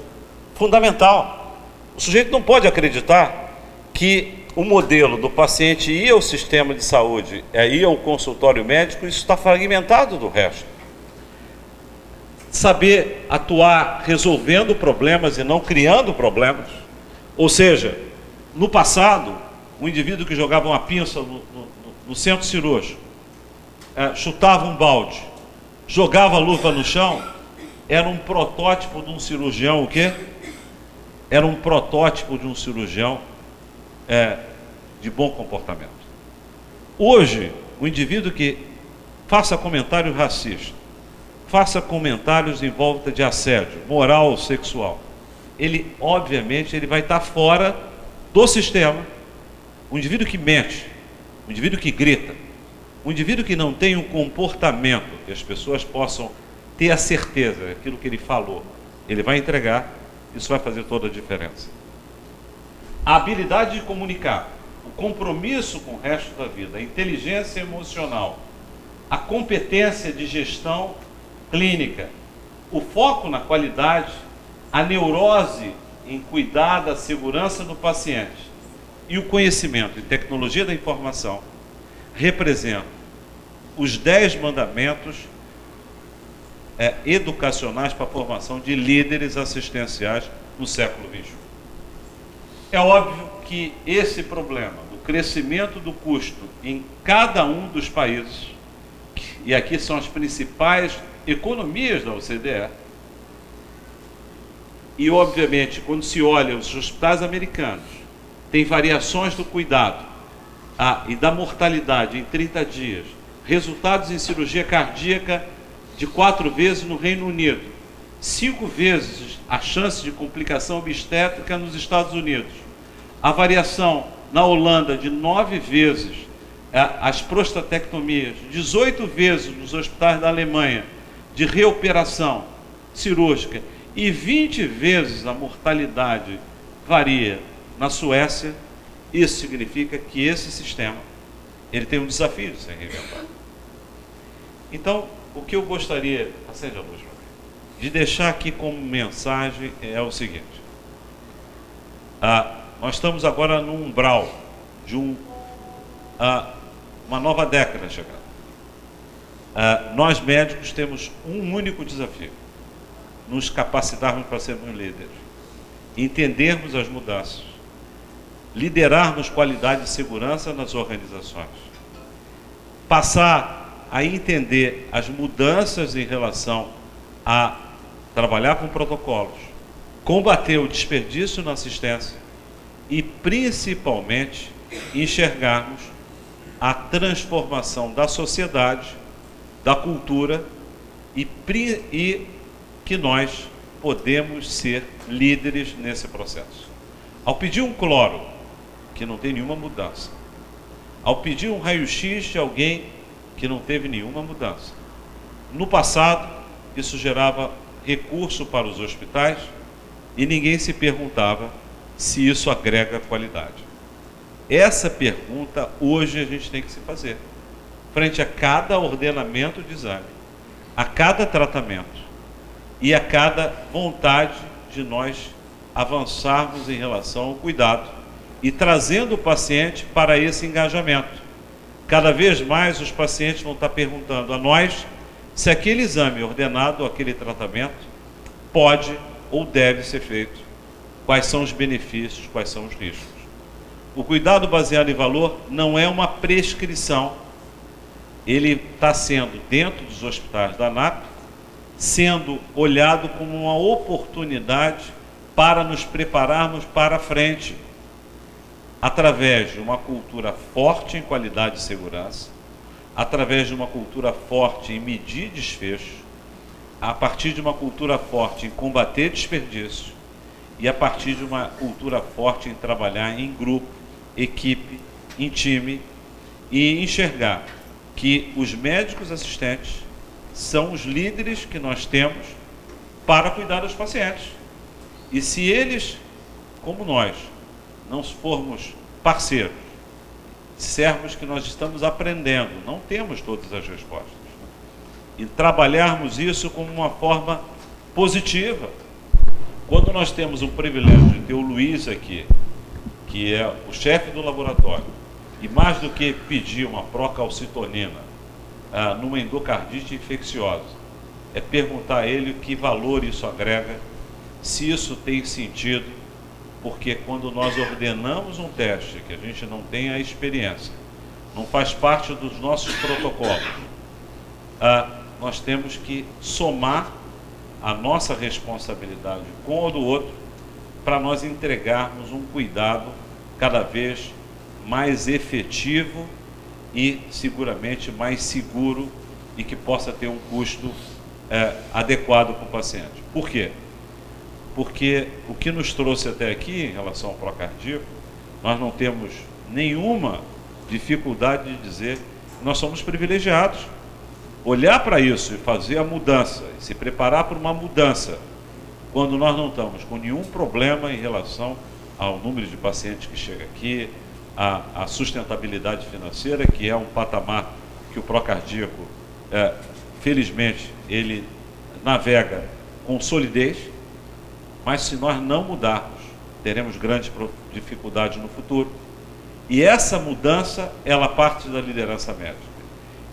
fundamental. O sujeito não pode acreditar que o modelo do paciente ir ao sistema de saúde, ir ao consultório médico, isso está fragmentado do resto. Saber atuar resolvendo problemas e não criando problemas. Ou seja, no passado, o indivíduo que jogava uma pinça no centro cirúrgico, chutava um balde, jogava a luva no chão, era um protótipo de um cirurgião, o quê? Era um protótipo de um cirurgião de bom comportamento. Hoje, o indivíduo que faça comentário racista, faça comentários em volta de assédio, moral ou sexual, ele, obviamente, ele vai estar fora do sistema. O indivíduo que mente, o indivíduo que grita, o indivíduo que não tem um comportamento que as pessoas possam ter a certeza daquilo que ele falou, ele vai entregar, isso vai fazer toda a diferença. A habilidade de comunicar, o compromisso com o resto da vida, a inteligência emocional, a competência de gestão clínica, o foco na qualidade, a neurose em cuidar da segurança do paciente e o conhecimento e tecnologia da informação representam os 10 mandamentos educacionais para a formação de líderes assistenciais no século XXI. É óbvio que esse problema do crescimento do custo em cada um dos países, e aqui são as principais economias da OCDE, e obviamente quando se olha os hospitais americanos, tem variações do cuidado e da mortalidade em 30 dias, resultados em cirurgia cardíaca de 4 vezes no Reino Unido, 5 vezes a chance de complicação obstétrica nos Estados Unidos, a variação na Holanda de 9 vezes as prostatectomias, 18 vezes nos hospitais da Alemanha de reoperação cirúrgica e 20 vezes a mortalidade varia na Suécia. Isso significa que esse sistema ele tem um desafio de ser reinventado. Então, o que eu gostaria, acende a luz, de deixar aqui como mensagem é o seguinte: nós estamos agora no umbral de uma nova década chegando. Nós médicos temos um único desafio: nos capacitarmos para sermos líderes, entendermos as mudanças, liderarmos qualidade e segurança nas organizações, passar a entender as mudanças em relação a trabalhar com protocolos, combater o desperdício na assistência e, principalmente, enxergarmos a transformação da sociedade, da cultura e que nós podemos ser líderes nesse processo. Ao pedir um cloro, que não tem nenhuma mudança, ao pedir um raio-x de alguém que não teve nenhuma mudança, no passado isso gerava recurso para os hospitais e ninguém se perguntava se isso agrega qualidade. Essa pergunta hoje a gente tem que se fazer frente a cada ordenamento de exame, a cada tratamento e a cada vontade de nós avançarmos em relação ao cuidado e trazendo o paciente para esse engajamento. Cada vez mais os pacientes vão estar perguntando a nós se aquele exame ordenado, aquele tratamento, pode ou deve ser feito, quais são os benefícios, quais são os riscos. O cuidado baseado em valor não é uma prescrição, ele está sendo, dentro dos hospitais da ANAP, sendo olhado como uma oportunidade para nos prepararmos para a frente, através de uma cultura forte em qualidade e segurança, através de uma cultura forte em medir desfecho, a partir de uma cultura forte em combater desperdício e a partir de uma cultura forte em trabalhar em grupo, equipe, em time e enxergar que os médicos assistentes são os líderes que nós temos para cuidar dos pacientes. E se eles, como nós, não formos parceiros, dissermos que nós estamos aprendendo, não temos todas as respostas, e trabalharmos isso como uma forma positiva. Quando nós temos o privilégio de ter o Luiz aqui, que é o chefe do laboratório, e mais do que pedir uma procalcitonina numa endocardite infecciosa, é perguntar a ele que valor isso agrega, se isso tem sentido, porque quando nós ordenamos um teste que a gente não tem a experiência, não faz parte dos nossos protocolos, nós temos que somar a nossa responsabilidade com o do outro para nós entregarmos um cuidado cada vez mais efetivo e seguramente mais seguro e que possa ter um custo adequado para o paciente. Por quê? Porque o que nos trouxe até aqui em relação ao procardíaco, nós não temos nenhuma dificuldade de dizer que nós somos privilegiados. Olhar para isso e fazer a mudança, e se preparar para uma mudança, quando nós não estamos com nenhum problema em relação ao número de pacientes que chega aqui, a sustentabilidade financeira, que é um patamar que o procardíaco, felizmente, ele navega com solidez, mas se nós não mudarmos, teremos grande dificuldade no futuro. E essa mudança, ela parte da liderança médica.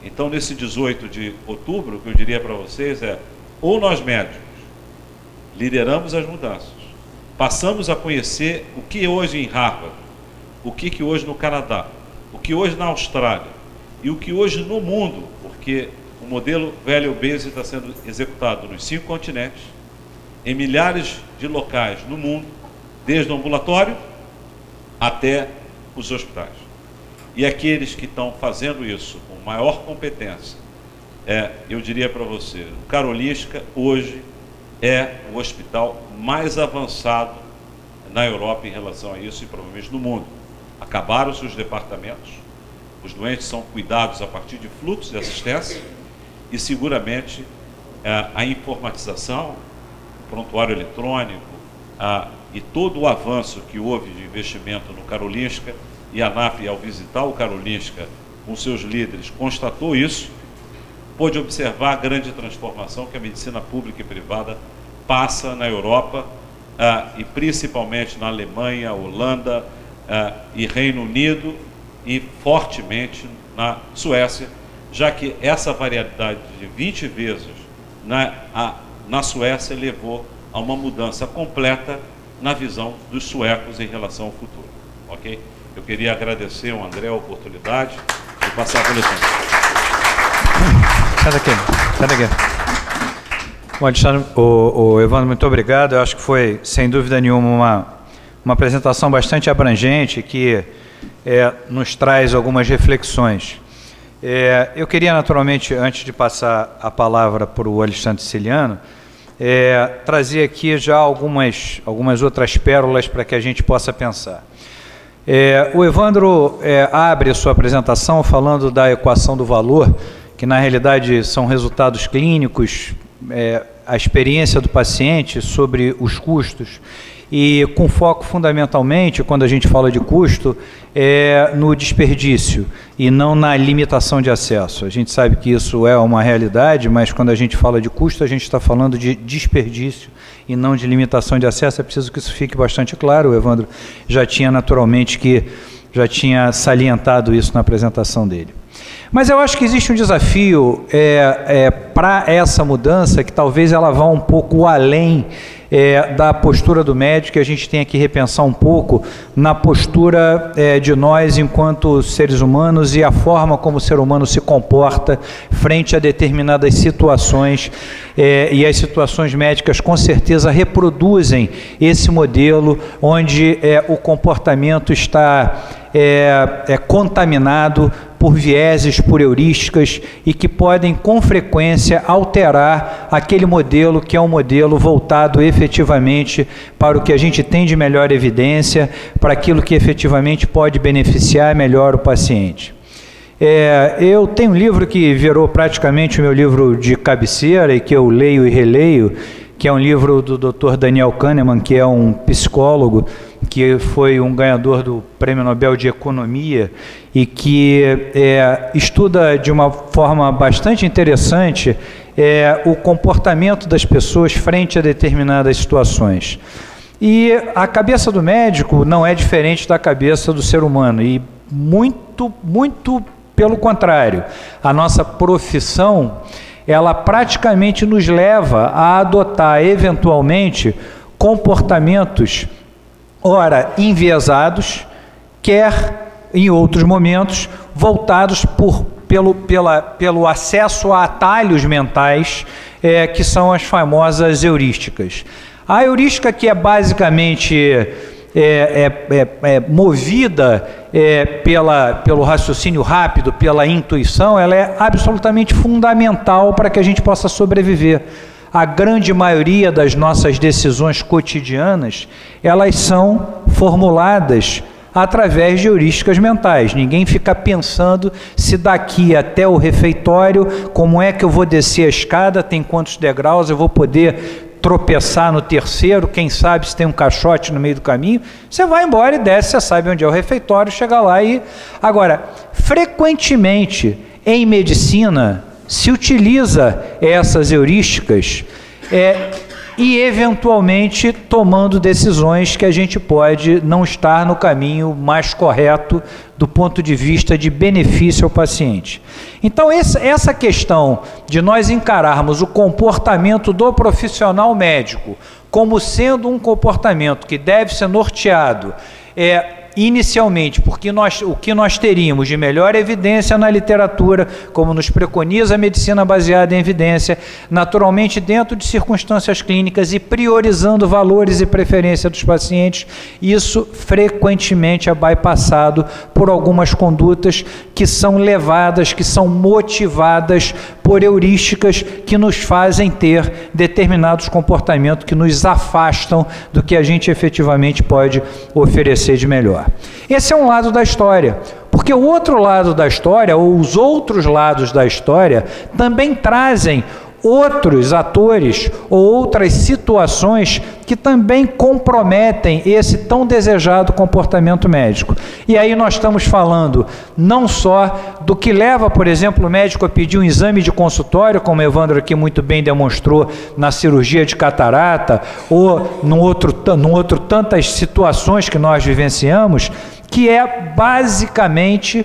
Então, nesse 18 de outubro, o que eu diria para vocês é, ou nós médicos lideramos as mudanças, passamos a conhecer o que hoje em Harvard, o que hoje no Canadá, o que hoje na Austrália e o que hoje no mundo, porque o modelo Value Based está sendo executado nos 5 continentes, em milhares de locais no mundo, desde o ambulatório até os hospitais. E aqueles que estão fazendo isso com maior competência, eu diria para você, o Karolinska hoje é o hospital mais avançado na Europa em relação a isso e provavelmente no mundo. Acabaram-se os departamentos, os doentes são cuidados a partir de fluxos de assistência e seguramente a informatização, o prontuário eletrônico e todo o avanço que houve de investimento no Karolinska, e a ANAF, ao visitar o Karolinska com seus líderes, constatou isso, pôde observar a grande transformação que a medicina pública e privada passa na Europa, e principalmente na Alemanha, Holanda e Reino Unido, e fortemente na Suécia, já que essa variedade de 20 vezes na Suécia levou a uma mudança completa na visão dos suecos em relação ao futuro. Ok? Eu queria agradecer ao André a oportunidade de passar pelo tempo.
Sai daqui. Bom, Alexandre, Evandro, muito obrigado. Eu acho que foi, sem dúvida nenhuma, uma apresentação bastante abrangente que nos traz algumas reflexões. Eu queria, naturalmente, antes de passar a palavra para o Alexandre Siciliano, trazer aqui já algumas outras pérolas para que a gente possa pensar. O Evandro abre a sua apresentação falando da equação do valor, que na realidade são resultados clínicos, a experiência do paciente sobre os custos, e com foco fundamentalmente, quando a gente fala de custo, no desperdício e não na limitação de acesso. A gente sabe que isso é uma realidade, mas quando a gente fala de custo, a gente está falando de desperdício e não de limitação de acesso. É preciso que isso fique bastante claro. O Evandro já tinha salientado isso na apresentação dele. Mas eu acho que existe um desafio para essa mudança, que talvez ela vá um pouco além da postura do médico, e a gente tem que repensar um pouco na postura de nós enquanto seres humanos e a forma como o ser humano se comporta frente a determinadas situações, e as situações médicas com certeza reproduzem esse modelo onde o comportamento está contaminado por vieses, por heurísticas, e que podem com frequência alterar aquele modelo que é um modelo voltado efetivamente para o que a gente tem de melhor evidência, para aquilo que efetivamente pode beneficiar melhor o paciente. Eu tenho um livro que virou praticamente o meu livro de cabeceira e que eu leio e releio, que é um livro do Dr. Daniel Kahneman, que é um psicólogo que foi um ganhador do Prêmio Nobel de Economia e que estuda de uma forma bastante interessante o comportamento das pessoas frente a determinadas situações. E a cabeça do médico não é diferente da cabeça do ser humano, e muito pelo contrário. A nossa profissão, ela praticamente nos leva a adotar, eventualmente, comportamentos, ora enviesados, quer em outros momentos, voltados pelo acesso a atalhos mentais, que são as famosas heurísticas. A heurística, que é basicamente movida pelo raciocínio rápido, pela intuição, ela é absolutamente fundamental para que a gente possa sobreviver. A grande maioria das nossas decisões cotidianas, elas são formuladas através de heurísticas mentais. Ninguém fica pensando se daqui até o refeitório, como é que eu vou descer a escada, tem quantos degraus, eu vou poder tropeçar no terceiro, quem sabe se tem um caixote no meio do caminho. Você vai embora e desce, você sabe onde é o refeitório, chega lá e... Agora, frequentemente em medicina se utiliza essas heurísticas e eventualmente tomando decisões que a gente pode não estar no caminho mais correto do ponto de vista de benefício ao paciente. Então essa questão de nós encararmos o comportamento do profissional médico como sendo um comportamento que deve ser norteado inicialmente, porque o que nós teríamos de melhor evidência na literatura, como nos preconiza a medicina baseada em evidência, naturalmente dentro de circunstâncias clínicas e priorizando valores e preferência dos pacientes, isso frequentemente é bypassado por algumas condutas que são levadas, que são motivadas por heurísticas que nos fazem ter determinados comportamentos que nos afastam do que a gente efetivamente pode oferecer de melhor. Esse é um lado da história, porque o outro lado da história, ou os outros lados da história, também trazem outros atores ou outras situações que também comprometem esse tão desejado comportamento médico. E aí nós estamos falando não só do que leva, por exemplo, o médico a pedir um exame de consultório, como o Evandro aqui muito bem demonstrou na cirurgia de catarata, ou num outro tantas situações que nós vivenciamos, que é basicamente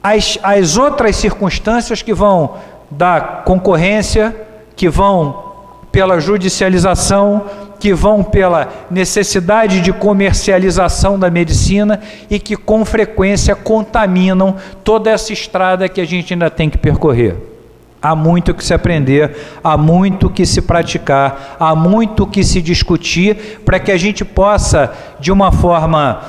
as outras circunstâncias que vão da concorrência, que vão pela judicialização, que vão pela necessidade de comercialização da medicina e que com frequência contaminam toda essa estrada que a gente ainda tem que percorrer. Há muito que se aprender, há muito que se praticar, há muito que se discutir para que a gente possa, de uma forma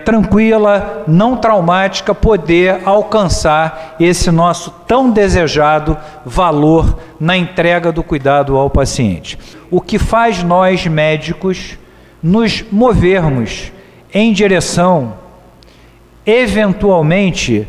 tranquila, não traumática, poder alcançar esse nosso tão desejado valor na entrega do cuidado ao paciente. O que faz nós médicos nos movermos em direção, eventualmente,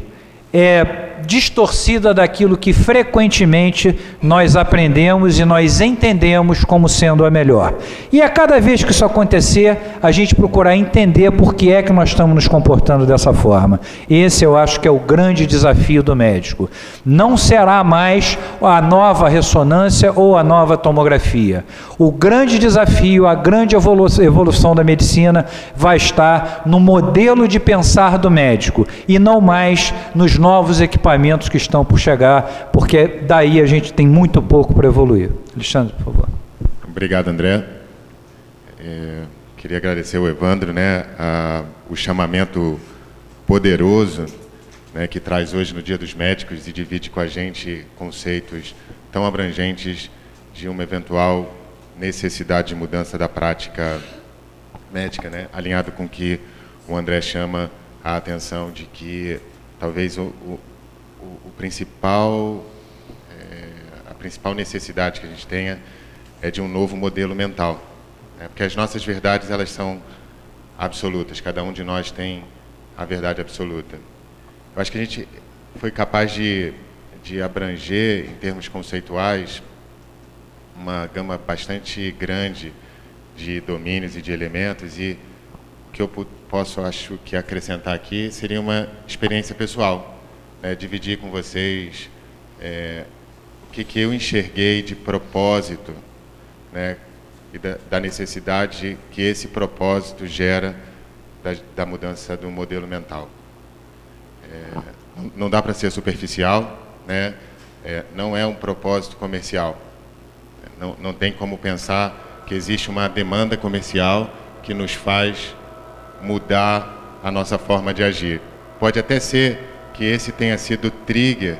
distorcida daquilo que frequentemente nós aprendemos e nós entendemos como sendo a melhor. E a cada vez que isso acontecer, a gente procurar entender por que é que nós estamos nos comportando dessa forma. Esse eu acho que é o grande desafio do médico. Não será mais a nova ressonância ou a nova tomografia. O grande desafio, a grande evolução da medicina vai estar no modelo de pensar do médico e não mais nos novos equipamentos que estão por chegar, porque daí a gente tem muito pouco para evoluir. Alexandre, por favor.
Obrigado, André. Queria agradecer ao Evandro, o chamamento poderoso, que traz hoje no Dia dos Médicos e divide com a gente conceitos tão abrangentes de uma eventual necessidade de mudança da prática médica, alinhado com o que o André chama a atenção de que talvez a principal necessidade que a gente tenha é de um novo modelo mental, porque as nossas verdades, elas são absolutas, cada um de nós tem a verdade absoluta. Eu acho que a gente foi capaz de abranger, em termos conceituais, uma gama bastante grande de domínios e de elementos, e que eu posso, acho que acrescentar aqui seria uma experiência pessoal, né? Dividir com vocês o que eu enxerguei de propósito, né? E da necessidade que esse propósito gera da mudança do modelo mental. Não dá para ser superficial, né? Não é um propósito comercial. Não tem como pensar que existe uma demanda comercial que nos faz mudar a nossa forma de agir. Pode até ser que esse tenha sido o trigger,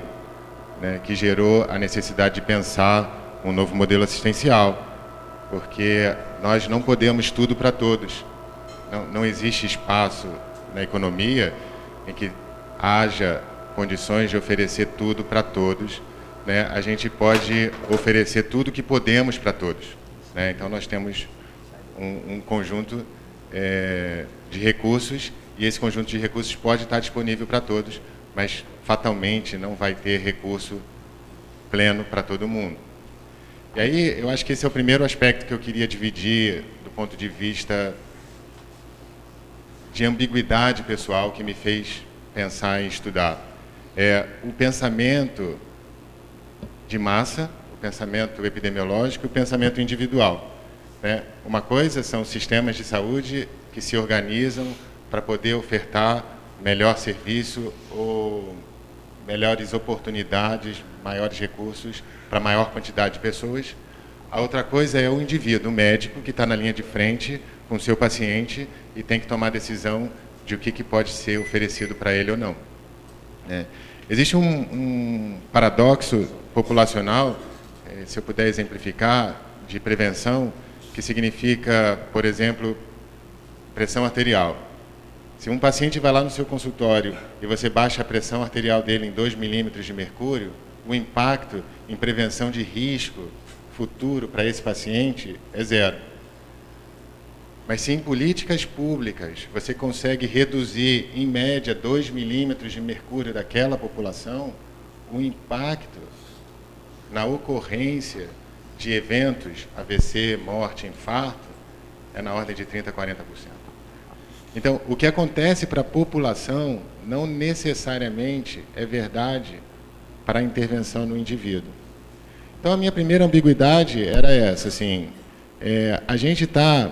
né, que gerou a necessidade de pensar um novo modelo assistencial, porque nós não podemos tudo para todos. Não existe espaço na economia em que haja condições de oferecer tudo para todos, né? A gente pode oferecer tudo que podemos para todos, né? Então nós temos um conjunto de recursos, e esse conjunto de recursos pode estar disponível para todos, mas fatalmente não vai ter recurso pleno para todo mundo. E aí eu acho que esse é o primeiro aspecto que eu queria dividir do ponto de vista de ambiguidade pessoal que me fez pensar em estudar. O pensamento de massa, o pensamento epidemiológico e o pensamento individual, né? Uma coisa são sistemas de saúde que se organizam para poder ofertar melhor serviço ou melhores oportunidades, maiores recursos para maior quantidade de pessoas. A outra coisa é o indivíduo, o médico, que está na linha de frente com o seu paciente e tem que tomar a decisão de o que pode ser oferecido para ele ou não. Existe um paradoxo populacional, se eu puder exemplificar, de prevenção, que significa, por exemplo, pressão arterial. Se um paciente vai lá no seu consultório e você baixa a pressão arterial dele em 2 milímetros de mercúrio, o impacto em prevenção de risco futuro para esse paciente é zero. Mas se em políticas públicas você consegue reduzir, em média, 2 milímetros de mercúrio daquela população, o impacto na ocorrência de eventos, AVC, morte, infarto, é na ordem de 30% a 40%. Então, o que acontece para a população não necessariamente é verdade para a intervenção no indivíduo. Então, a minha primeira ambiguidade era essa, assim, a gente está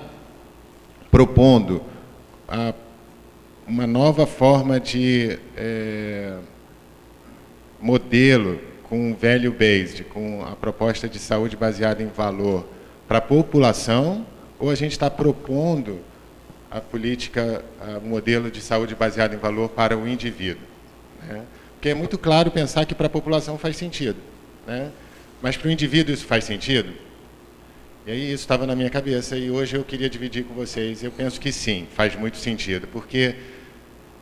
propondo uma nova forma de modelo com value-based, com a proposta de saúde baseada em valor para a população, ou a gente está propondo a política, o modelo de saúde baseado em valor para o indivíduo, né? Porque é muito claro pensar que para a população faz sentido, né? Mas para o indivíduo isso faz sentido? E aí isso estava na minha cabeça e hoje eu queria dividir com vocês. Eu penso que sim, faz muito sentido, porque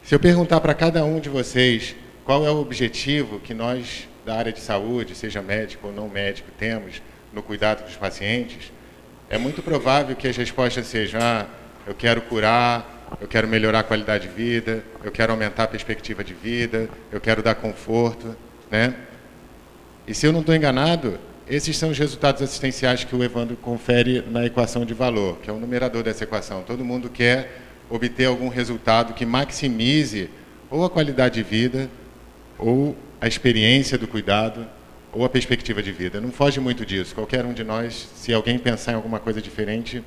se eu perguntar para cada um de vocês qual é o objetivo que nós da área de saúde, seja médico ou não médico, temos no cuidado dos pacientes, é muito provável que as respostas sejam: eu quero curar, eu quero melhorar a qualidade de vida, eu quero aumentar a perspectiva de vida, eu quero dar conforto, né? E se eu não estou enganado, esses são os resultados assistenciais que o Evandro confere na equação de valor, que é o numerador dessa equação. Todo mundo quer obter algum resultado que maximize ou a qualidade de vida, ou a experiência do cuidado, ou a perspectiva de vida. Não foge muito disso. Qualquer um de nós, se alguém pensar em alguma coisa diferente,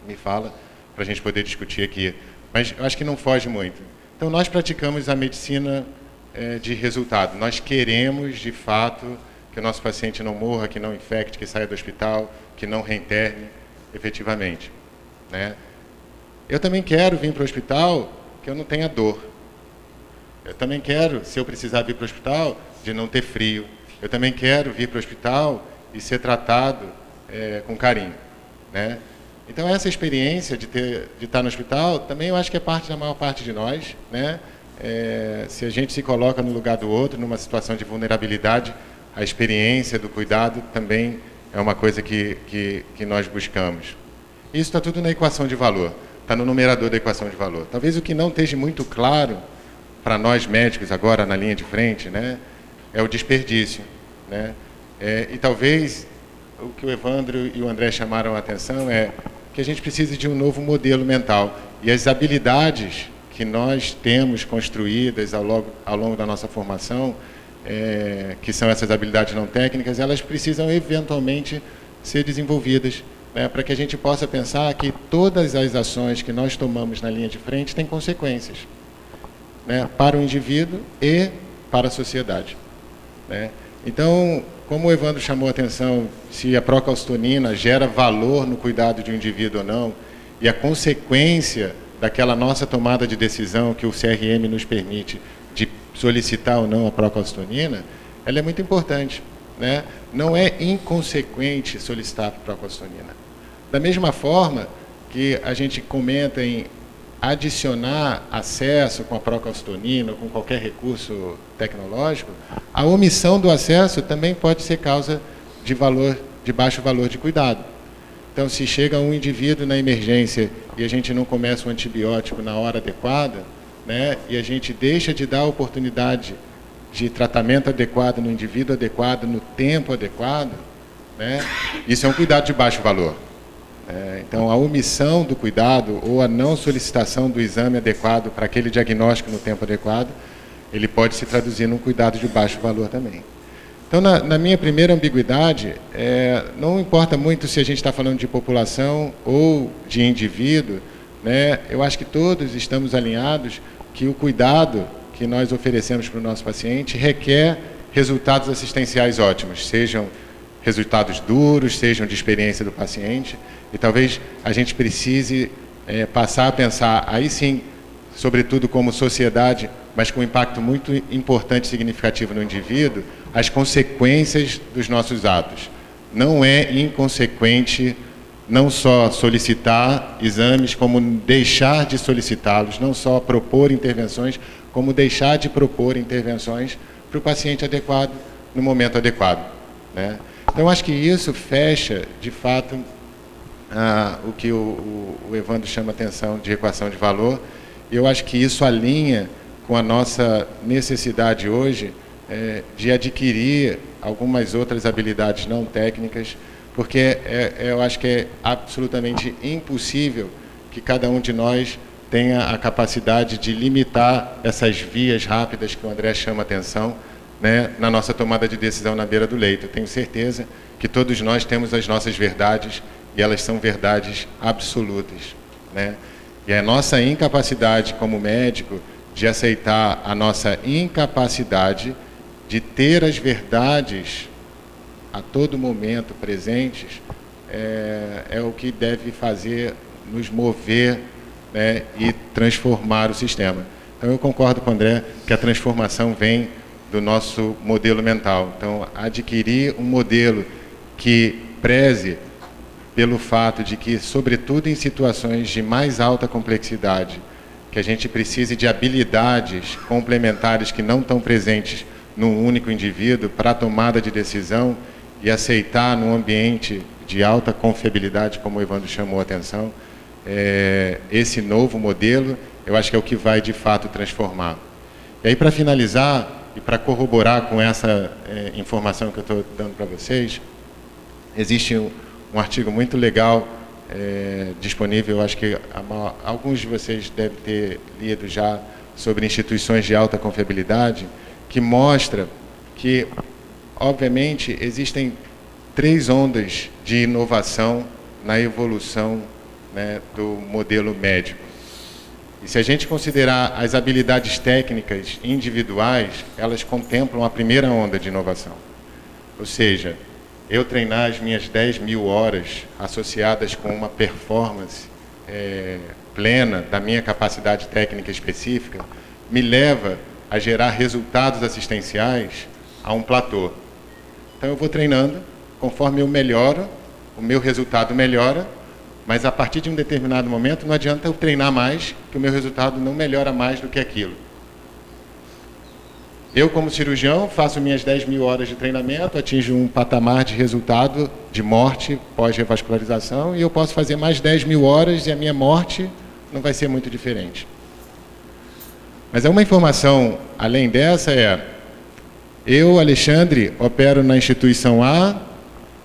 me fala, para a gente poder discutir aqui. Mas eu acho que não foge muito. Então, nós praticamos a medicina de resultado. Nós queremos, de fato, que o nosso paciente não morra, que não infecte, que saia do hospital, que não reinterne efetivamente, né? Eu também quero vir para o hospital que eu não tenha dor. Eu também quero, se eu precisar vir para o hospital, de não ter frio. Eu também quero vir para o hospital e ser tratado com carinho, né? Então, essa experiência de estar no hospital, também eu acho que é parte da maior parte de nós, né? Se a gente se coloca no lugar do outro, numa situação de vulnerabilidade, a experiência do cuidado também é uma coisa que nós buscamos. Isso está tudo na equação de valor, está no numerador da equação de valor. Talvez o que não esteja muito claro para nós médicos agora na linha de frente, né, é o desperdício, né? E talvez o que o Evandro e o André chamaram a atenção é que a gente precisa de um novo modelo mental. E as habilidades que nós temos construídas ao longo da nossa formação, que são essas habilidades não técnicas, elas precisam eventualmente ser desenvolvidas, né, para que a gente possa pensar que todas as ações que nós tomamos na linha de frente têm consequências, né, para o indivíduo e para a sociedade, né? Então, como o Evandro chamou a atenção, se a procalcitonina gera valor no cuidado de um indivíduo ou não, e a consequência daquela nossa tomada de decisão que o CRM nos permite de solicitar ou não a procalcitonina, ela é muito importante, né? Não é inconsequente solicitar a procalcitonina. Da mesma forma que a gente comenta em adicionar acesso com a procalcitonina ou com qualquer recurso tecnológico, a omissão do acesso também pode ser causa de baixo valor de cuidado. Então, se chega um indivíduo na emergência e a gente não começa o antibiótico na hora adequada, né, e a gente deixa de dar a oportunidade de tratamento adequado no indivíduo adequado, no tempo adequado, né, isso é um cuidado de baixo valor. Então, a omissão do cuidado ou a não solicitação do exame adequado para aquele diagnóstico no tempo adequado, ele pode se traduzir num cuidado de baixo valor também. Então, na minha primeira ambiguidade, não importa muito se a gente está falando de população ou de indivíduo, né, eu acho que todos estamos alinhados que o cuidado que nós oferecemos para o nosso paciente requer resultados assistenciais ótimos, sejam resultados duros, sejam de experiência do paciente, e talvez a gente precise passar a pensar, aí sim, sobretudo como sociedade, mas com um impacto muito importante e significativo no indivíduo, as consequências dos nossos atos. Não é inconsequente não só solicitar exames, como deixar de solicitá-los, não só propor intervenções, como deixar de propor intervenções para o paciente adequado, no momento adequado, né? Então, acho que isso fecha, de fato, o que o Evandro chama atenção de equação de valor. E eu acho que isso alinha com a nossa necessidade hoje de adquirir algumas outras habilidades não técnicas, porque eu acho que é absolutamente impossível que cada um de nós tenha a capacidade de limitar essas vias rápidas que o André chama atenção, né, na nossa tomada de decisão na beira do leito. Eu tenho certeza que todos nós temos as nossas verdades e elas são verdades absolutas, né? E a nossa incapacidade como médico de aceitar a nossa incapacidade de ter as verdades a todo momento presentes é o que deve fazer nos mover, né, e transformar o sistema. Então, eu concordo com o André que a transformação vem do nosso modelo mental. Então, adquirir um modelo que preze pelo fato de que, sobretudo em situações de mais alta complexidade, que a gente precise de habilidades complementares que não estão presentes num único indivíduo para a tomada de decisão e aceitar num ambiente de alta confiabilidade, como o Evandro chamou a atenção, esse novo modelo, eu acho que é o que vai de fato transformar. E aí, para finalizar, e para corroborar com essa informação que eu estou dando para vocês, existe um artigo muito legal disponível, acho que alguns de vocês devem ter lido já, sobre instituições de alta confiabilidade, que mostra que, obviamente, existem 3 ondas de inovação na evolução, né, do modelo médico. E se a gente considerar as habilidades técnicas individuais, elas contemplam a primeira onda de inovação. Ou seja, eu treinar as minhas 10.000 horas associadas com uma performance plena da minha capacidade técnica específica, me leva a gerar resultados assistenciais a um platô. Então, eu vou treinando, conforme eu melhoro, o meu resultado melhora, mas a partir de um determinado momento não adianta eu treinar mais, que o meu resultado não melhora mais do que aquilo. Eu, como cirurgião, faço minhas 10.000 horas de treinamento, atinjo um patamar de resultado de morte pós-revascularização, e eu posso fazer mais 10.000 horas e a minha morte não vai ser muito diferente. Mas uma informação além dessa eu, Alexandre, opero na instituição A,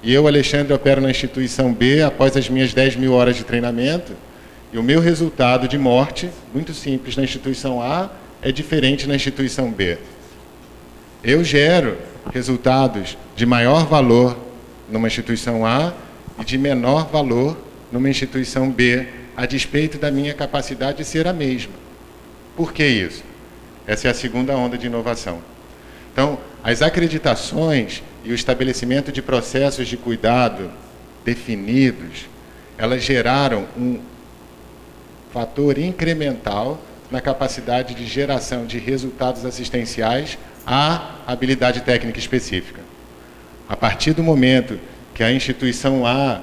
e eu, Alexandre, opero na instituição B após as minhas 10.000 horas de treinamento, E o meu resultado de morte, muito simples, na instituição A, é diferente na instituição B. Eu gero resultados de maior valor numa instituição A e de menor valor numa instituição B, a despeito da minha capacidade de ser a mesma. Por que isso? Essa é a segunda onda de inovação. Então, as acreditações e o estabelecimento de processos de cuidado definidos, elas geraram um fator incremental na capacidade de geração de resultados assistenciais à habilidade técnica específica. A partir do momento que a instituição A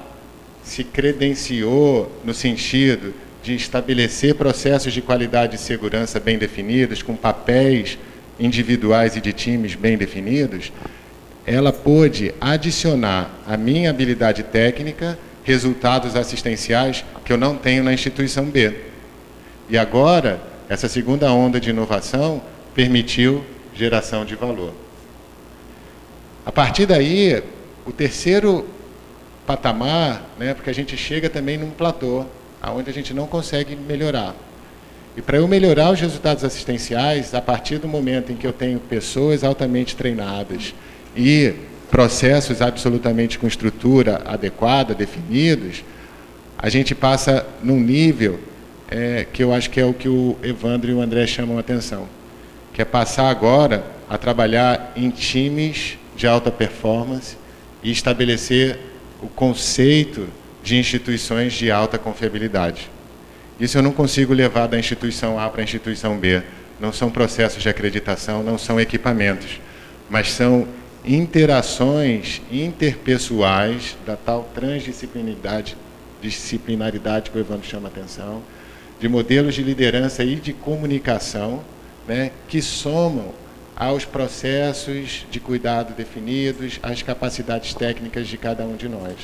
se credenciou no sentido de estabelecer processos de qualidade e segurança bem definidos, com papéis individuais e de times bem definidos, ela pôde adicionar à minha habilidade técnica resultados assistenciais que eu não tenho na instituição B. E agora, essa segunda onda de inovação permitiu geração de valor. A partir daí, o terceiro patamar, porque a gente chega também num platô, onde a gente não consegue melhorar. E para eu melhorar os resultados assistenciais, a partir do momento em que eu tenho pessoas altamente treinadas e processos absolutamente com estrutura adequada, definidos, a gente passa num nível que eu acho que é o que o Evandro e o André chamam a atenção, que é passar agora a trabalhar em times de alta performance e estabelecer o conceito de instituições de alta confiabilidade. Isso eu não consigo levar da instituição A para a instituição B. Não são processos de acreditação, não são equipamentos, mas são interações interpessoais da tal transdisciplinaridade que o Evandro chama a atenção, de modelos de liderança e de comunicação, que somam aos processos de cuidado definidos, às capacidades técnicas de cada um de nós.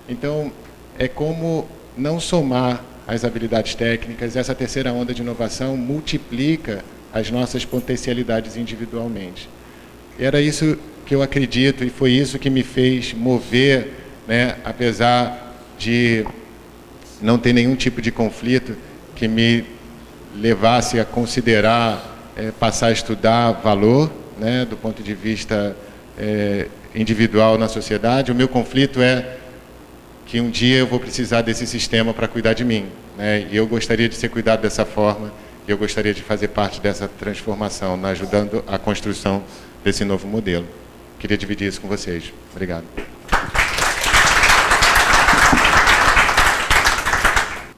Então, é como não somar as habilidades técnicas, essa terceira onda de inovação multiplica as nossas potencialidades individualmente. E era isso que eu acredito e foi isso que me fez mover, apesar de não ter nenhum tipo de conflito que me levasse a considerar passar a estudar valor, do ponto de vista individual na sociedade. O meu conflito é que um dia eu vou precisar desse sistema para cuidar de mim, e eu gostaria de ser cuidado dessa forma, e eu gostaria de fazer parte dessa transformação, ajudando a construção desse novo modelo. Queria dividir isso com vocês. Obrigado.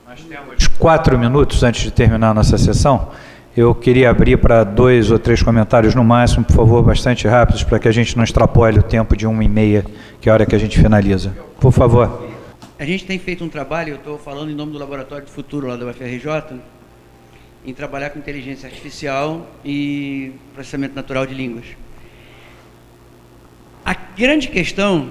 Nós temos 4 minutos antes de terminar a nossa sessão. Eu queria abrir para 2 ou 3 comentários no máximo, por favor, bastante rápidos, para que a gente não extrapole o tempo de 1h30, que é a hora que a gente finaliza. Por favor.
A gente tem feito um trabalho, eu estou falando em nome do Laboratório de Futuro lá da UFRJ, em trabalhar com inteligência artificial e processamento natural de línguas. A grande questão,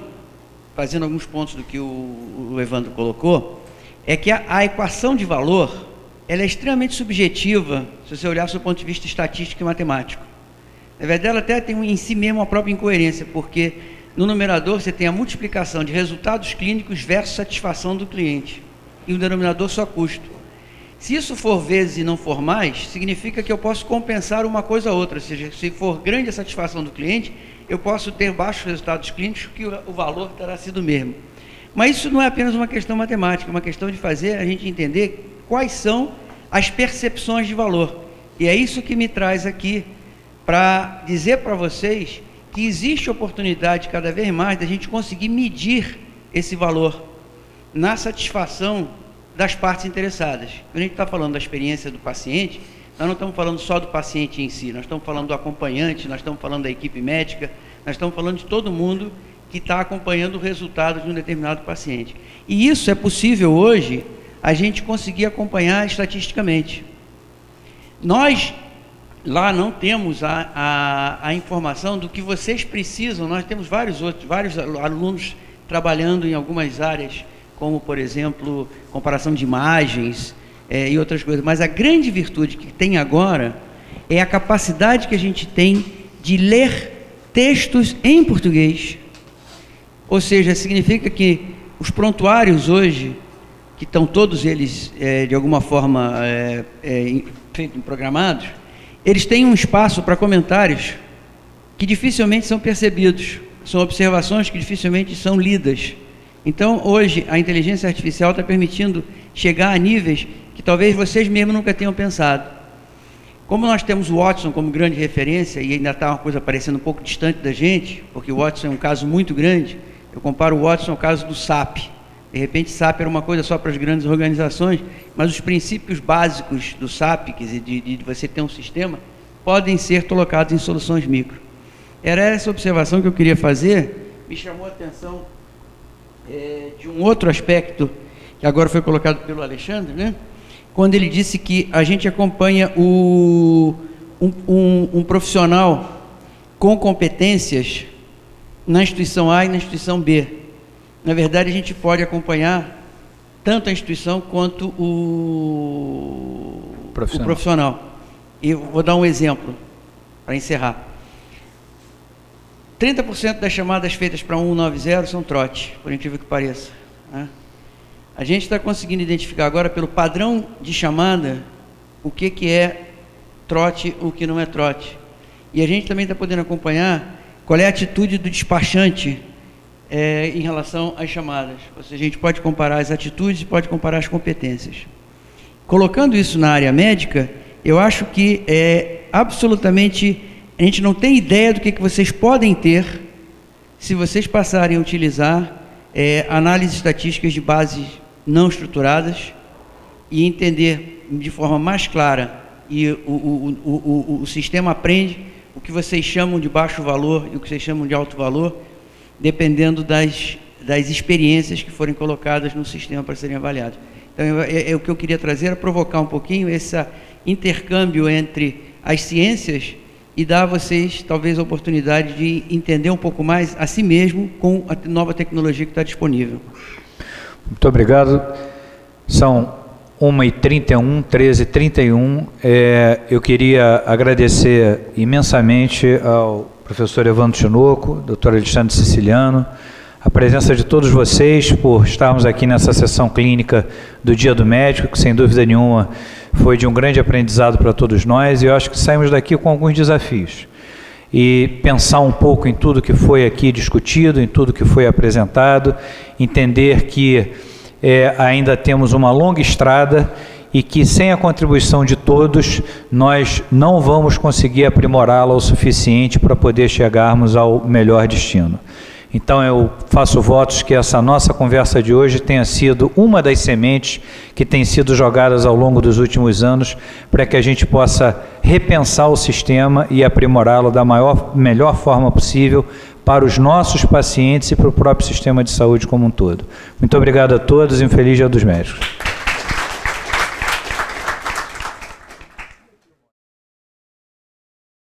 fazendo alguns pontos do que o Evandro colocou, é que a equação de valor ela é extremamente subjetiva, se você olhar do ponto de vista estatístico e matemático. Na verdade, ela até tem em si mesmo uma própria incoerência, porque no numerador você tem a multiplicação de resultados clínicos versus satisfação do cliente, e o denominador só custo. Se isso for vezes e não for mais, significa que eu posso compensar uma coisa a outra, ou seja, se for grande a satisfação do cliente, eu posso ter baixos resultados clínicos, que o valor terá sido o mesmo. Mas isso não é apenas uma questão matemática, é uma questão de fazer a gente entender quais são as percepções de valor. E é isso que me traz aqui para dizer para vocês que existe oportunidade cada vez mais da gente conseguir medir esse valor na satisfação das partes interessadas. Quando a gente está falando da experiência do paciente, nós não estamos falando só do paciente em si, nós estamos falando do acompanhante, nós estamos falando da equipe médica, nós estamos falando de todo mundo que está acompanhando o resultado de um determinado paciente. E isso é possível hoje a gente conseguir acompanhar estatisticamente. Nós lá não temos a informação do que vocês precisam, nós temos vários alunos trabalhando em algumas áreas, como, por exemplo, comparação de imagens e outras coisas, mas a grande virtude que tem agora é a capacidade que a gente tem de ler textos em português. Ou seja, significa que os prontuários hoje que estão todos eles, de alguma forma, programados, eles têm um espaço para comentários que dificilmente são percebidos, são observações que dificilmente são lidas. Então, hoje, a inteligência artificial está permitindo chegar a níveis que talvez vocês mesmos nunca tenham pensado. Como nós temos o Watson como grande referência, e ainda está uma coisa parecendo um pouco distante da gente, porque o Watson é um caso muito grande, eu comparo o Watson ao caso do SAP. De repente, SAP era uma coisa só para as grandes organizações, mas os princípios básicos do SAP, quer dizer, de você ter um sistema, podem ser colocados em soluções micro. Era essa observação que eu queria fazer, me chamou a atenção de um outro aspecto, que agora foi colocado pelo Alexandre, né? Quando ele disse que a gente acompanha um profissional com competências na instituição A e na instituição B. Na verdade, a gente pode acompanhar tanto a instituição quanto o profissional. E eu vou dar um exemplo para encerrar. 30% das chamadas feitas para 190 são trote, por incrível que pareça, né? A gente está conseguindo identificar agora, pelo padrão de chamada, o que é trote, o que não é trote. E a gente também está podendo acompanhar qual é a atitude do despachante em relação às chamadas. Ou seja, a gente pode comparar as atitudes e pode comparar as competências. Colocando isso na área médica, eu acho que absolutamente... A gente não tem ideia do que vocês podem ter se vocês passarem a utilizar análises estatísticas de bases não estruturadas e entender de forma mais clara, e o sistema aprende o que vocês chamam de baixo valor e o que vocês chamam de alto valor, dependendo das experiências que forem colocadas no sistema para serem avaliadas. Então, o que eu queria trazer era provocar um pouquinho esse intercâmbio entre as ciências e dar a vocês, talvez, a oportunidade de entender um pouco mais a si mesmo com a nova tecnologia que está disponível.
Muito obrigado. São 1h31, 13h31. Eu queria agradecer imensamente ao professor Evandro Tinoco, doutor Alexandre Siciliano, a presença de todos vocês por estarmos aqui nessa sessão clínica do Dia do Médico, que sem dúvida nenhuma foi de um grande aprendizado para todos nós, e eu acho que saímos daqui com alguns desafios. E pensar um pouco em tudo que foi aqui discutido, em tudo que foi apresentado, entender que ainda temos uma longa estrada e que sem a contribuição de todos, nós não vamos conseguir aprimorá-la o suficiente para poder chegarmos ao melhor destino. Então eu faço votos que essa nossa conversa de hoje tenha sido uma das sementes que tem sido jogadas ao longo dos últimos anos para que a gente possa repensar o sistema e aprimorá-lo da melhor forma possível para os nossos pacientes e para o próprio sistema de saúde como um todo. Muito obrigado a todos e um feliz Dia dos Médicos.